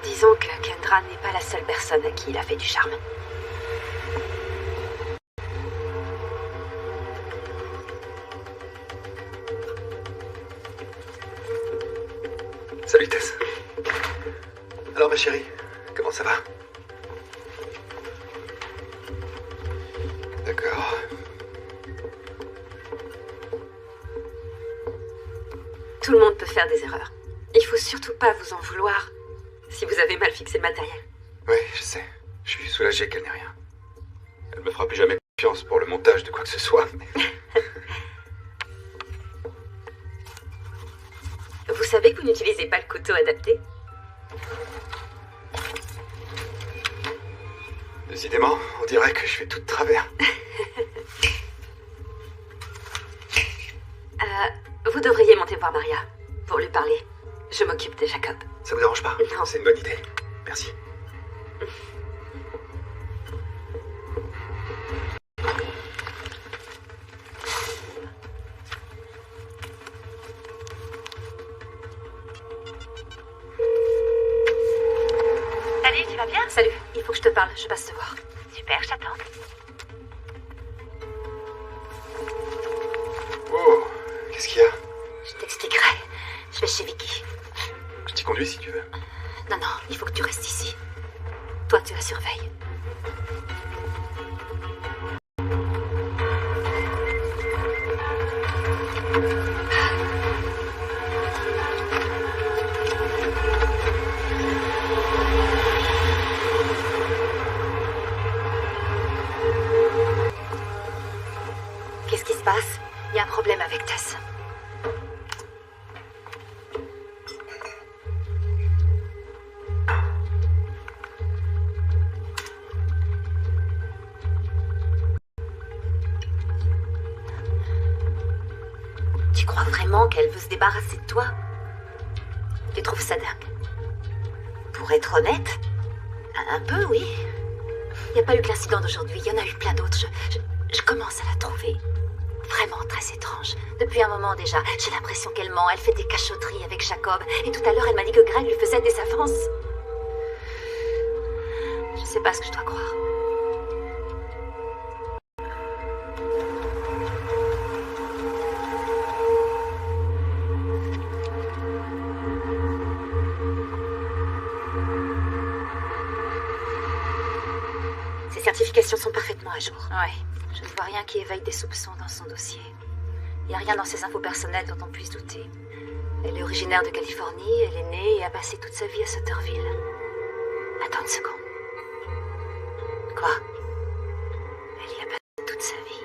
Disons que Kendra n'est pas la seule personne à qui il a fait du charme. Salut Tess. Alors ma chérie, comment ça va? D'accord. Tout le monde peut faire des erreurs. Il faut surtout pas vous en vouloir si vous avez mal fixé le matériel. Oui, je sais. Je suis soulagé qu'elle n'ait rien. Elle me fera plus jamais confiance pour le montage de quoi que ce soit. Mais... Vous savez que vous n'utilisez pas le couteau adapté? Décidément, on dirait que je fais tout de travers. Vous devriez monter voir Maria pour lui parler. Je m'occupe de Jacob. Ça vous dérange pas? Non. C'est une bonne idée. Merci. Salut, tu vas bien? Salut, il faut que je te parle, je passe te voir. Super, je t'attends. Oh, qu'est-ce qu'il y a? Je t'expliquerai. Je vais chez Vicky. Je t'y conduis si tu veux. Non, non, il faut que tu restes ici. Toi, tu la surveilles. Qu'est-ce qui se passe? Il y a un problème avec Tess. Tu crois vraiment qu'elle veut se débarrasser de toi? Tu trouves ça dingue? Pour être honnête, un peu, oui. Il n'y a pas eu que l'incident d'aujourd'hui, il y en a eu plein d'autres. Je commence à la trouver vraiment très étrange. Depuis un moment déjà, j'ai l'impression qu'elle ment, elle fait des cachotteries avec Jacob. Et tout à l'heure, elle m'a dit que Greg lui faisait des avances. Je sais pas ce que je dois croire. Ses certifications sont parfaitement à jour. Ouais. Je ne vois rien qui éveille des soupçons dans son dossier. Il n'y a rien dans ses infos personnelles dont on puisse douter. Elle est originaire de Californie, elle est née et a passé toute sa vie à Sutterville. Attends une seconde. Quoi? Elle y a passé toute sa vie.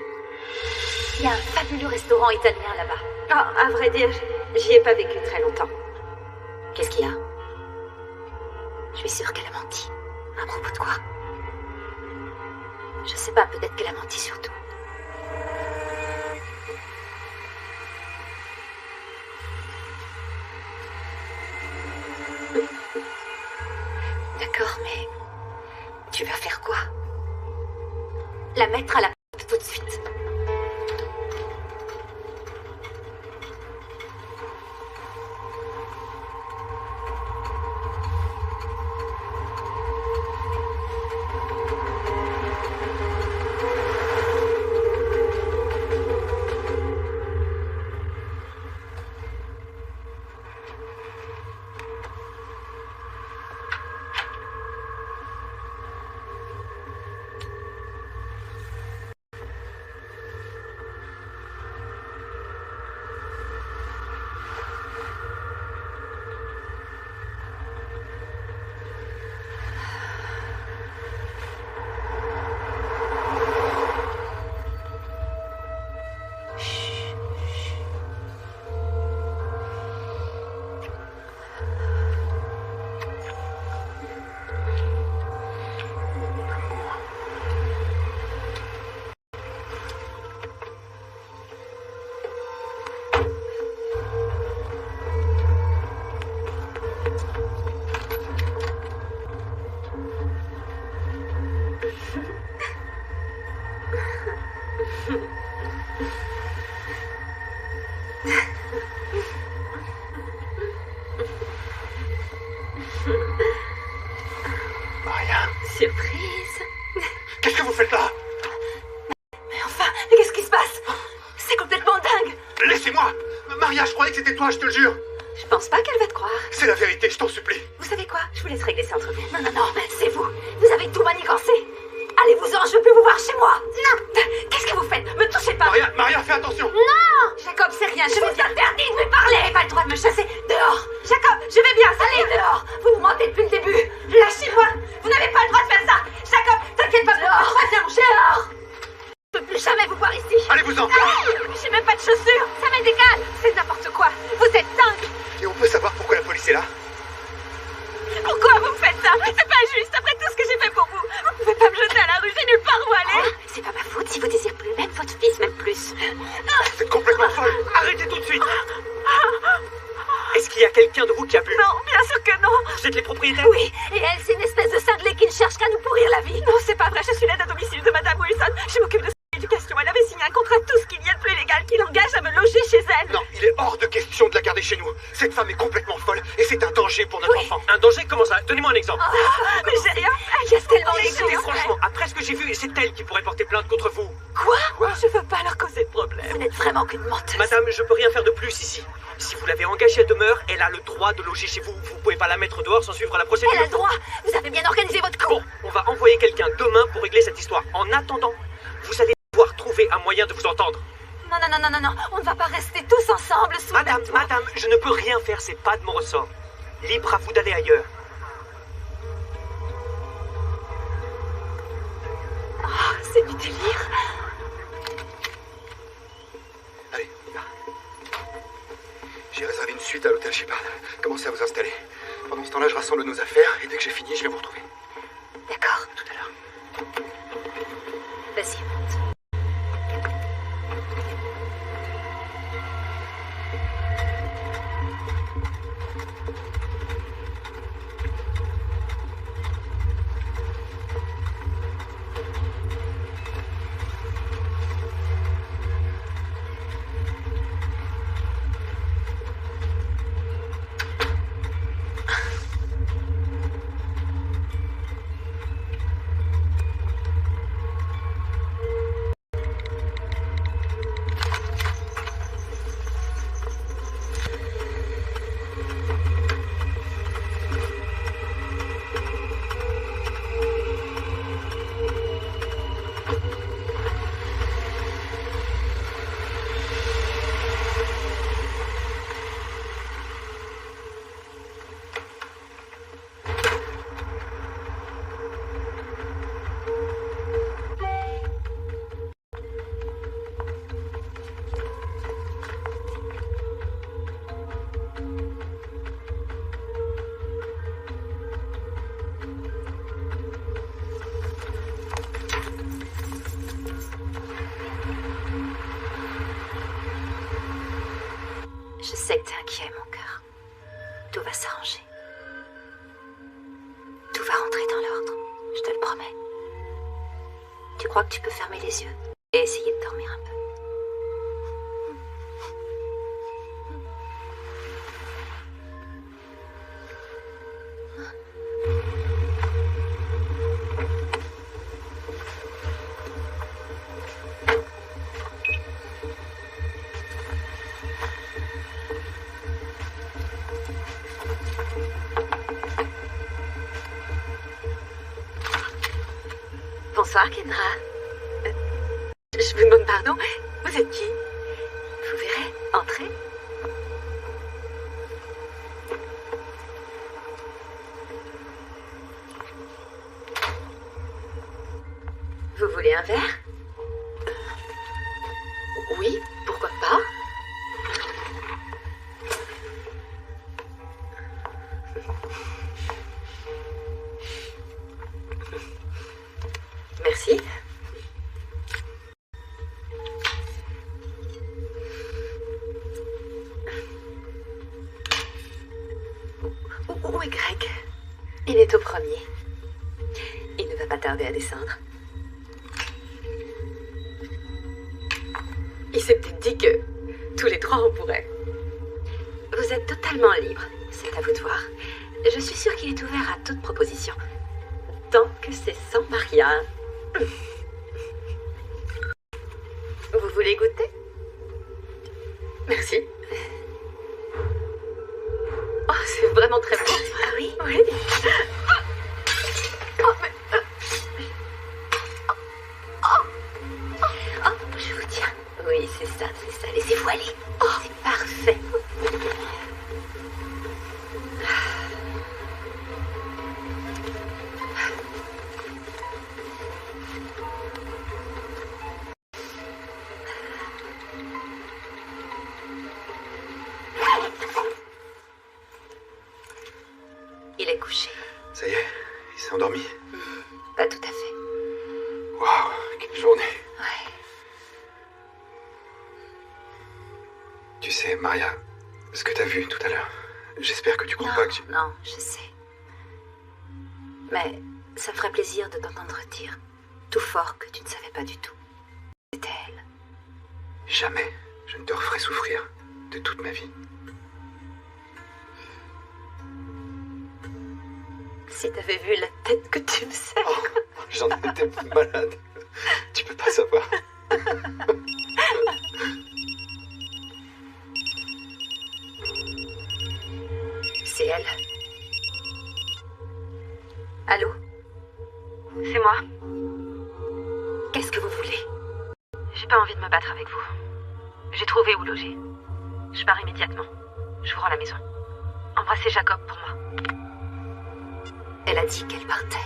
Il y a un fabuleux restaurant italien là-bas. Oh, à vrai dire, j'y ai pas vécu très longtemps. Qu'est-ce qu'il y a? Je suis sûre qu'elle a menti. À propos de quoi? Je sais pas, peut-être qu'elle a menti surtout. D'accord, mais tu vas faire quoi? La mettre à la porte tout de suite. Maria, Surprise. qu'est-ce que vous faites là? Mais enfin, qu'est-ce qui se passe? C'est complètement dingue. Laissez-moi! Maria, je croyais que c'était toi, je te le jure! Je pense pas qu'elle va te croire. C'est la vérité, je t'en supplie! Vous savez quoi? Je vous laisse régler ça entre vous. Non, non, non, c'est vous. Vous avez tout manigancé. Allez-vous-en, je veux plus vous voir chez moi. Non. Qu'est-ce que vous faites? Me touchez pas. Maria, fais attention! Non! Jacob, c'est rien. Je vous interdis de me parler. Pas le droit de me chasser. Dehors. Jacob, je vais bien. Allez dehors. Vous nous mentez depuis le début. Lâchez-moi. Vous n'avez pas le droit de faire ça. Jacob, t'inquiète pas. Dehors. Dehors. Je ne peux plus jamais vous voir ici. Allez-vous-en! J'ai même pas de chaussures. Ça m'est égal. C'est n'importe quoi. Vous êtes dingue. Et on peut savoir pourquoi la police est là? Pourquoi vous me faites ça? C'est pas juste, après tout ce que j'ai fait pour vous. Vous pouvez pas me jeter à la rue, j'ai nulle part où aller. C'est pas ma faute si vous désirez plus même votre fils, même plus. C'est complètement folle! Arrêtez tout de suite. Est-ce qu'il y a quelqu'un de vous qui a bu? Non, bien sûr que non. Vous êtes les propriétaires? Oui, et elle, c'est une espèce de cinglée qui ne cherche qu'à nous pourrir la vie. Non, c'est pas vrai, je suis l'aide à domicile de Madame Wilson. Je m'occupe de son éducation. Elle avait signé un contrat tout ce qu'il y a de plus légal qui l'engage à me loger chez elle. Non, il est hors de question de la garder chez nous. Cette femme est complètement folle et c'est un danger pour notre enfant. Un danger? Comment ça? Donnez-moi un exemple. Mais j'ai rien fait, il y a tellement de Écoutez, choses. franchement, après ce que j'ai vu, c'est elle qui pourrait porter plainte contre vous. Quoi? Je veux pas leur causer de problème. Vous n'êtes vraiment qu'une menteuse. Madame, je peux rien faire de plus ici. Si vous l'avez engagée à demeure, elle a le droit de loger chez vous. Vous pouvez pas la mettre dehors sans suivre la procédure. Elle a le droit. Vous avez bien organisé votre coup. Bon, on va envoyer quelqu'un demain pour régler cette histoire. En attendant, vous allez devoir trouver un moyen de vous entendre. Non, non, non, non, non, non. On ne va pas rester tous ensemble sous le même toit. Madame, je ne peux rien faire, c'est pas de mon ressort. Libre à vous d'aller ailleurs. Oh, c'est du délire. Allez, on y va. J'ai réservé une suite à l'hôtel Shepard. Commencez à vous installer. Pendant ce temps-là, je rassemble nos affaires et dès que j'ai fini, je vais vous retrouver. D'accord. Tout à l'heure. Vas-y, monte. Je sais que t'es inquiet, mon cœur. Tout va s'arranger. Tout va rentrer dans l'ordre, je te le promets. Tu crois que tu peux fermer les yeux et essayer de dormir un peu? Bonsoir, Kendra. Je vous demande pardon. Vous êtes qui? Vous verrez. Entrez. Vous voulez un verre? Oui, pourquoi pas? Merci. Où est Greg? Il est au premier. Il ne va pas tarder à descendre. Il s'est peut-être dit que tous les trois on pourrait. Vous êtes totalement libre. C'est à vous de voir. Je suis sûre qu'il est ouvert à toute proposition. Tant que c'est sans mariage. Vous voulez goûter? Merci. Oh, c'est vraiment très bon. Ah oui? Oui. Oh, je vous tiens. Oui, c'est ça. Laissez-vous aller. Oh, c'est parfait. Il est couché. Ça y est, il s'est endormi. Pas tout à fait. Waouh, quelle journée. Ouais. Tu sais, Maria, ce que t'as vu tout à l'heure, j'espère que tu crois pas que tu... Non, je sais. Mais ça me ferait plaisir de t'entendre dire tout fort que tu ne savais pas du tout. C'était elle. Jamais je ne te referai souffrir de toute ma vie. Si t'avais vu la tête que tu me sais. Oh, j'en étais malade. Tu peux pas savoir. C'est elle. Allô? C'est moi. Qu'est-ce que vous voulez? J'ai pas envie de me battre avec vous. J'ai trouvé où loger. Je pars immédiatement. Je vous rends la maison. Embrassez Jacob pour moi. Elle a dit qu'elle partait.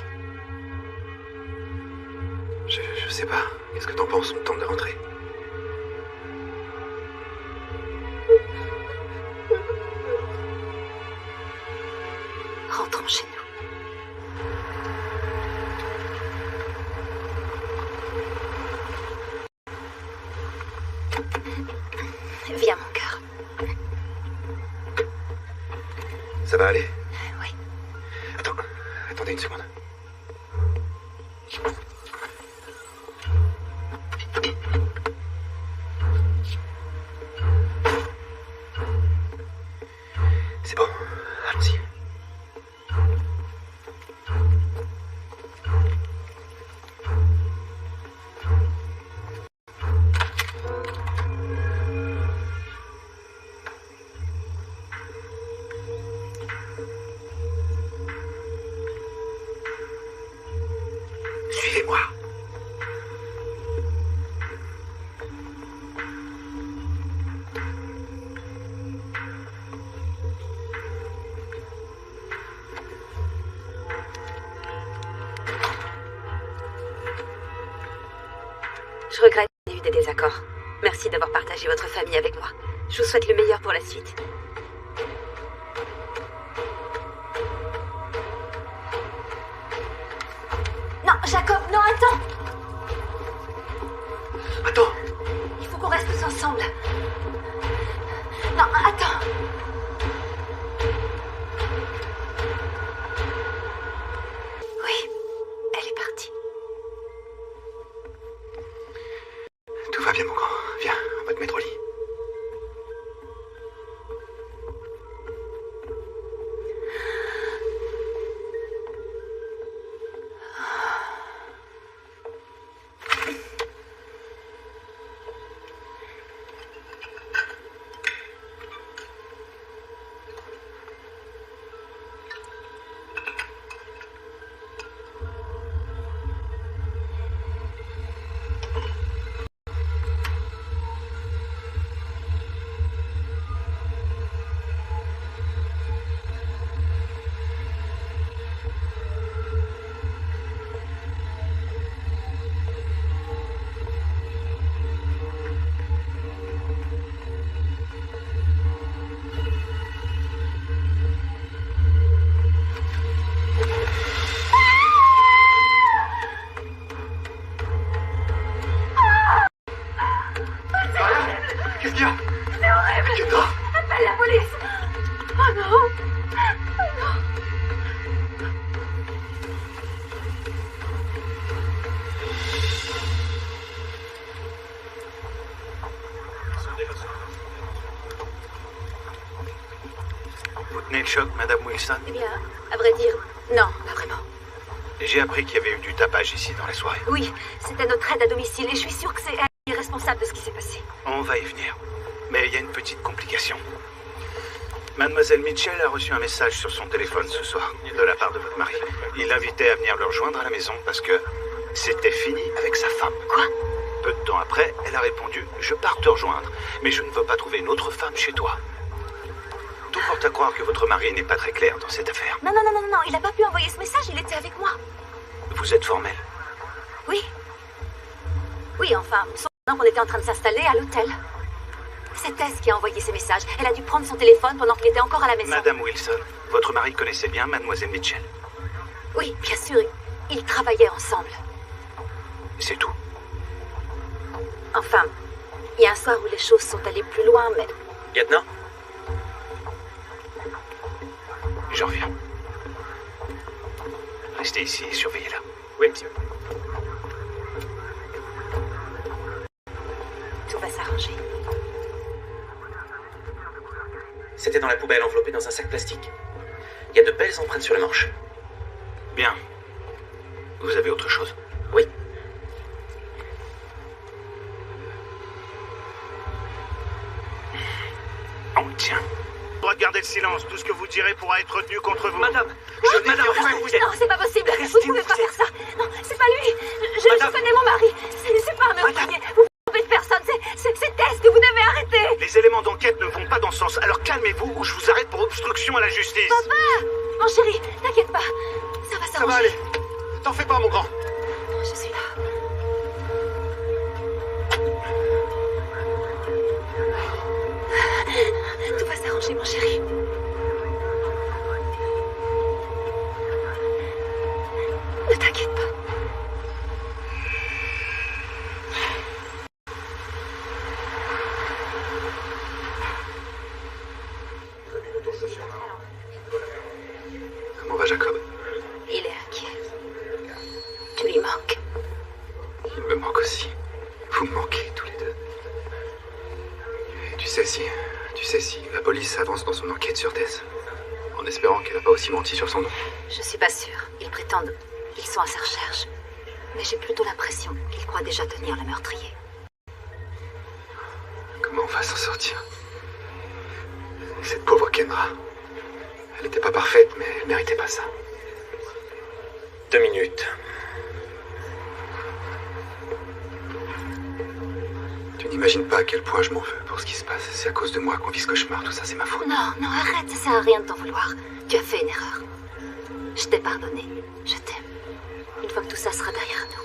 Je sais pas. Qu'est-ce que t'en penses? On tente de rentrer. Rentrons chez nous. Viens, mon cœur. Ça va aller? Oui. Attendez une seconde. C'est bon, allons-y. Suivez-moi. Je regrette qu'il y ait eu des désaccords. Merci d'avoir partagé votre famille avec moi. Je vous souhaite le meilleur pour la suite. Non, Jacob, non, attends! Attends. Il faut qu'on reste tous ensemble. Non, attends! Oui, elle est partie. Tout va bien, mon grand. Viens, on va te mettre au lit. Vous tenez le choc, Madame Wilson? Eh bien, à vrai dire, non, pas vraiment. J'ai appris qu'il y avait eu du tapage ici dans la soirée. Oui, c'était notre aide à domicile et je suis sûre que c'est elle qui est responsable de ce qui s'est passé. On va y venir. Mais il y a une petite complication. Mademoiselle Mitchell a reçu un message sur son téléphone ce soir, de la part de votre mari. Il l'invitait à venir le rejoindre à la maison parce que c'était fini avec sa femme. Quoi? Peu de temps après, elle a répondu « Je pars te rejoindre, mais je ne veux pas trouver une autre femme chez toi. » Tout porte à croire que votre mari n'est pas très clair dans cette affaire. Non, il n'a pas pu envoyer ce message, il était avec moi. Vous êtes formel. Oui. Oui, enfin, sauf qu'on était en train de s'installer à l'hôtel. C'est Tess qui a envoyé ces messages. Elle a dû prendre son téléphone pendant qu'il était encore à la maison. Madame Wilson, votre mari connaissait bien Mademoiselle Mitchell. Oui, bien sûr, ils travaillaient ensemble. C'est tout. Enfin, il y a un soir où les choses sont allées plus loin, mais... Lieutenant? J'en reviens. Restez ici et surveillez-la. Oui, monsieur. Tout va s'arranger. C'était dans la poubelle enveloppée dans un sac plastique. Il y a de belles empreintes sur le manche. Bien. Vous avez autre chose? Oui. On le tient. Regardez le silence. Tout ce que vous direz pourra être retenu contre vous. Madame, Madame, vous êtes... Non, c'est pas possible. Vous Restez pouvez où pas vous faire ça. Non, c'est pas lui. Je connais mon mari. C'est pas un meurtrier. Vous trompez de personne. C'est Tess que vous devez arrêter. Les éléments d'enquête ne vont pas dans ce sens. Alors calmez-vous ou je vous arrête pour obstruction à la justice. Papa! Mon chéri, t'inquiète pas. Ça va s'arranger. Ça va aller. T'en fais pas, mon grand. Je suis là. Tout va s'arranger, mon chéri. Ne t'inquiète pas. Comment va Jacob? Il est inquiet. Tu lui manques. Il me manque aussi. Vous me manquez tous les deux. Et tu sais si la police avance dans son enquête sur Tess, en espérant qu'elle n'a pas aussi menti sur son nom. Je suis pas sûre. Ils prétendent qu'ils sont à sa recherche. Mais j'ai plutôt l'impression qu'ils croient déjà tenir le meurtrier. Comment on va s'en sortir? Cette pauvre Kendra. Elle n'était pas parfaite, mais elle méritait pas ça. 2 minutes. Tu n'imagines pas à quel point je m'en veux pour ce qui se passe. C'est à cause de moi qu'on vit ce cauchemar. Tout ça, c'est ma faute. Non, arrête, ça sert à rien de t'en vouloir. Tu as fait une erreur. Je t'ai pardonné. Je t'aime. Une fois que tout ça sera derrière nous,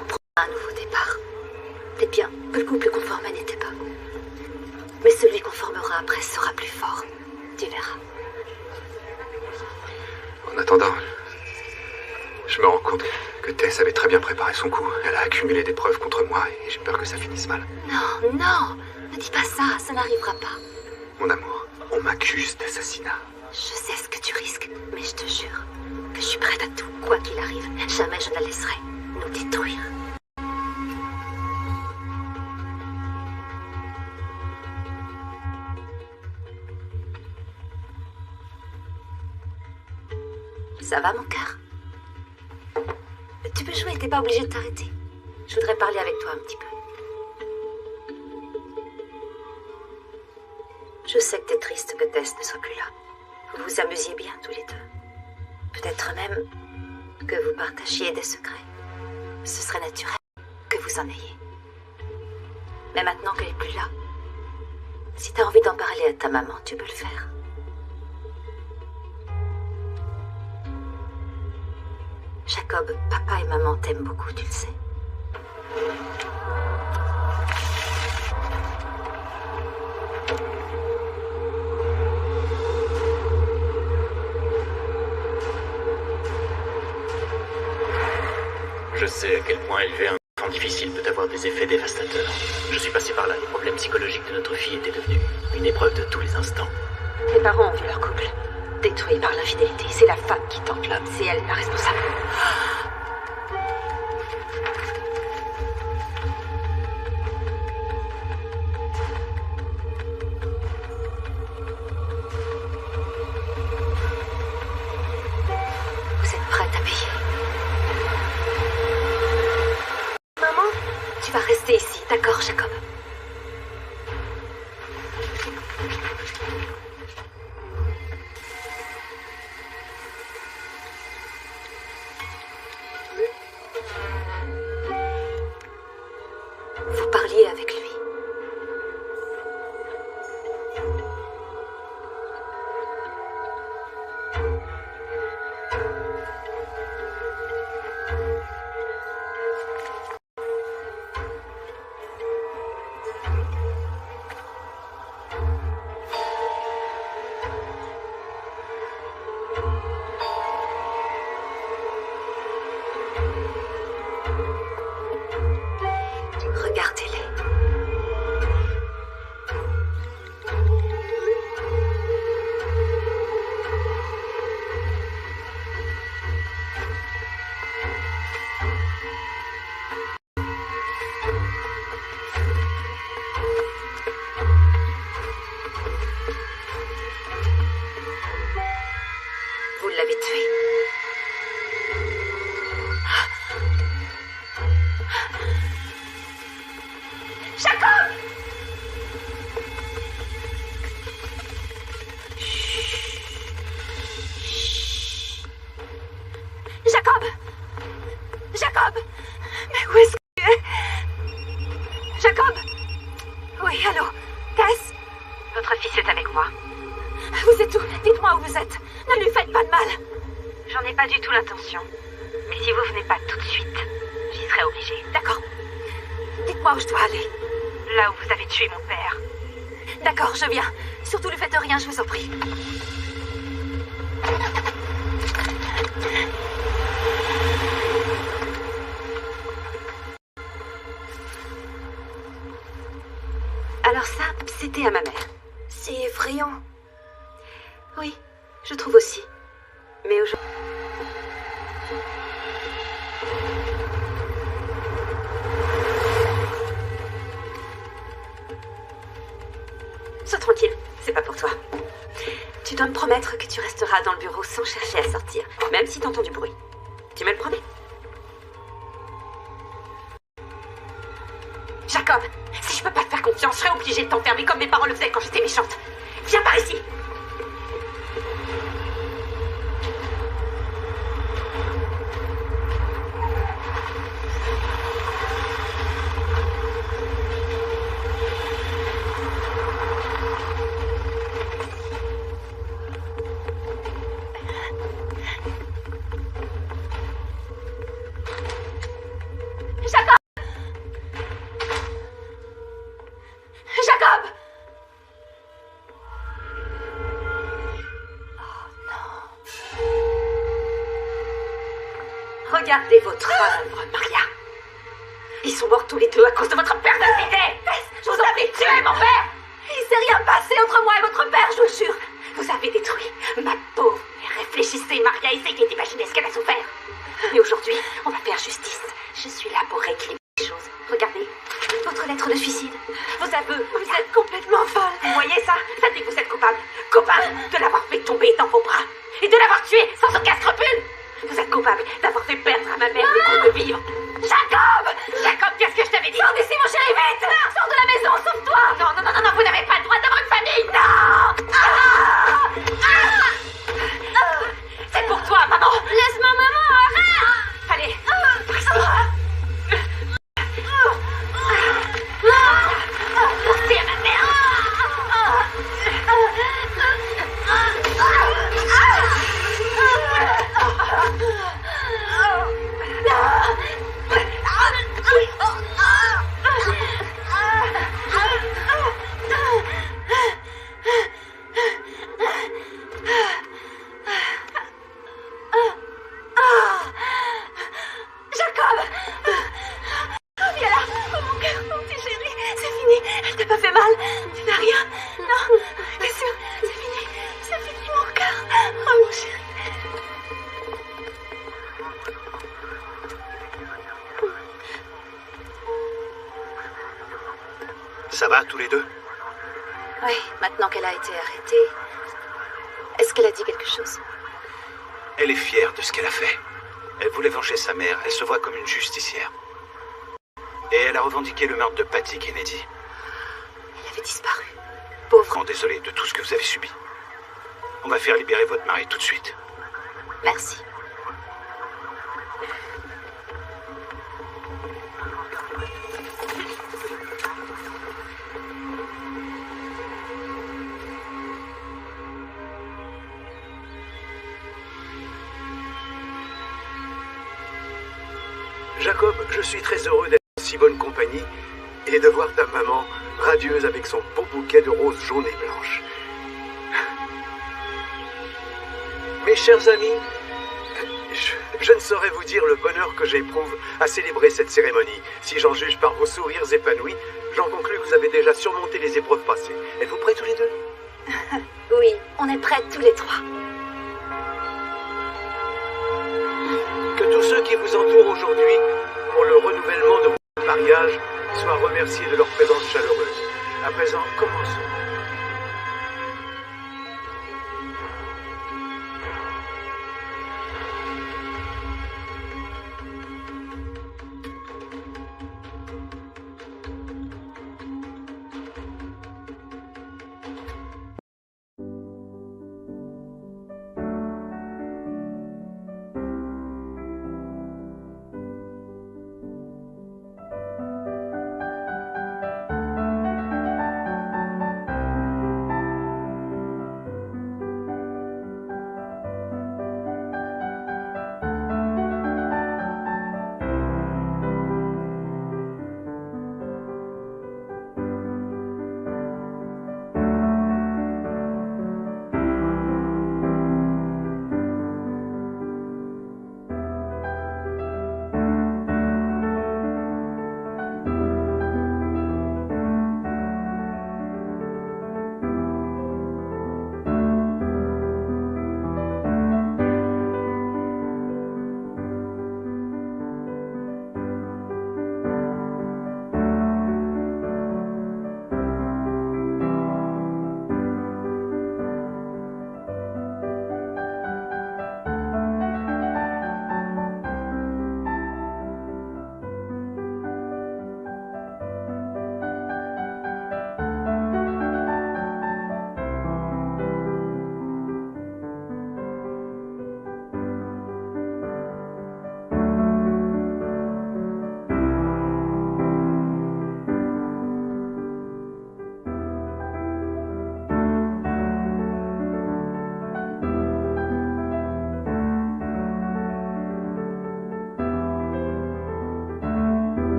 on prendra un nouveau départ. Peut-être bien que le couple qu'on formait n'était pas bon. Mais celui qu'on formera après sera plus fort. Tu verras. En attendant, je me rends compte que Tess avait très bien préparé son coup. Elle a accumulé des preuves contre moi et j'ai peur que ça finisse mal. Non, ne dis pas ça, ça n'arrivera pas. Mon amour, on m'accuse d'assassinat. Je sais ce que tu risques, mais je te jure que je suis prête à tout, quoi qu'il arrive. Jamais je ne la laisserai nous détruire. Ça va, mon cœur? Tu peux jouer, t'es pas obligé de t'arrêter. Je voudrais parler avec toi un petit peu. Je sais que t'es triste que Tess ne soit plus là. Vous vous amusiez bien tous les deux. Peut-être même que vous partagiez des secrets. Ce serait naturel que vous en ayez. Mais maintenant qu'elle est plus là, si t'as envie d'en parler à ta maman, tu peux le faire. Jacob, papa et maman t'aiment beaucoup, tu le sais. Je sais à quel point élever un enfant difficile peut avoir des effets dévastateurs. Je suis passé par là. Les problèmes psychologiques de notre fille étaient devenus une épreuve de tous les instants. Tes parents ont vu leur couple détruit par l'infidélité. C'est la femme qui tente l'homme. C'est elle la responsable. Tu vas rester ici, d'accord, Jacob? Vous parliez avec lui. Regardez-les. Vous l'avez tué. Jacob! Jacob! Jacob! Mais où est-ce que tu es? Jacob! Oui, allô? Tess? Votre fils est avec moi. Vous êtes où? Dites-moi où vous êtes. Ne lui faites pas de mal. J'en ai pas du tout l'intention. Mais si vous venez pas tout de suite, j'y serai obligée. D'accord. Dites-moi où je dois aller. Là où vous avez tué mon père. D'accord, je viens. Surtout ne faites rien, je vous en prie. Alors ça, c'était à ma mère. C'est effrayant. Oui, je trouve aussi. Mais aujourd'hui... Sois tranquille, c'est pas pour toi. Tu dois me promettre que tu resteras dans le bureau sans chercher à sortir, même si t'entends du bruit. Tu me le promets? Jacob, si je peux pas te faire confiance, je serai obligée de t'enfermer comme mes parents le faisaient quand j'étais méchante. Viens par ici! Jacob! Jacob! Oh non. Regardez votre œuvre, Maria. Ils sont morts tous les deux à cause de votre perversité. Je vous avais tué, mon père. Il s'est rien passé entre moi et votre père, je vous jure. Vous avez détruit ma pauvre. Réfléchissez, Maria, essayez d'imaginer ce qu'elle a souffert. Et aujourd'hui, on va faire justice. Je suis là pour rééquilibrer les choses. Regardez, votre lettre de suicide, vos aveux. Vous êtes complètement folle. Vous voyez ça? Ça dit que vous êtes coupable. Coupable de l'avoir fait tomber dans vos bras. Et de l'avoir tué sans aucun scrupule. Vous êtes coupable d'avoir fait perdre à ma mère le goût de vivre. Jacob! Jacob, qu'est-ce que je t'avais dit? Sors d'ici, mon chéri, vite! Sors de la maison, sauve-toi! Non, non, non, non, non, vous n'avez pas le droit d'avoir une famille! Non! C'est pour toi, maman! Laisse-moi, maman, arrête! Allez, par ici. Portez à ma mère! Jacob! Viens là! Oh mon cœur, mon petit chéri! C'est fini! Elle t'a pas fait mal! Tu n'as rien! Non! Bien sûr! C'est fini! C'est fini, mon cœur! Oh mon chéri! Ça va, tous les deux? Oui, maintenant qu'elle a été arrêtée, est-ce qu'elle a dit quelque chose? Elle est fière de ce qu'elle a fait. Elle voulait venger sa mère. Elle se voit comme une justicière. Et elle a revendiqué le meurtre de Patty Kennedy. Il avait disparu. Pauvre. Désolé de tout ce que vous avez subi. On va faire libérer votre mari tout de suite. Merci. Jacob, je suis très heureux d'être en si bonne compagnie et de voir ta maman radieuse avec son beau bouquet de roses jaunes et blanches. Mes chers amis, je ne saurais vous dire le bonheur que j'éprouve à célébrer cette cérémonie. Si j'en juge par vos sourires épanouis, j'en conclus que vous avez déjà surmonté les épreuves passées. Êtes-vous prêts tous les deux? Oui, on est prêts tous les trois. Que tous ceux qui vous entourent aujourd'hui, pour le renouvellement de votre mariage, soient remerciés de leur présence chaleureuse. À présent, commençons.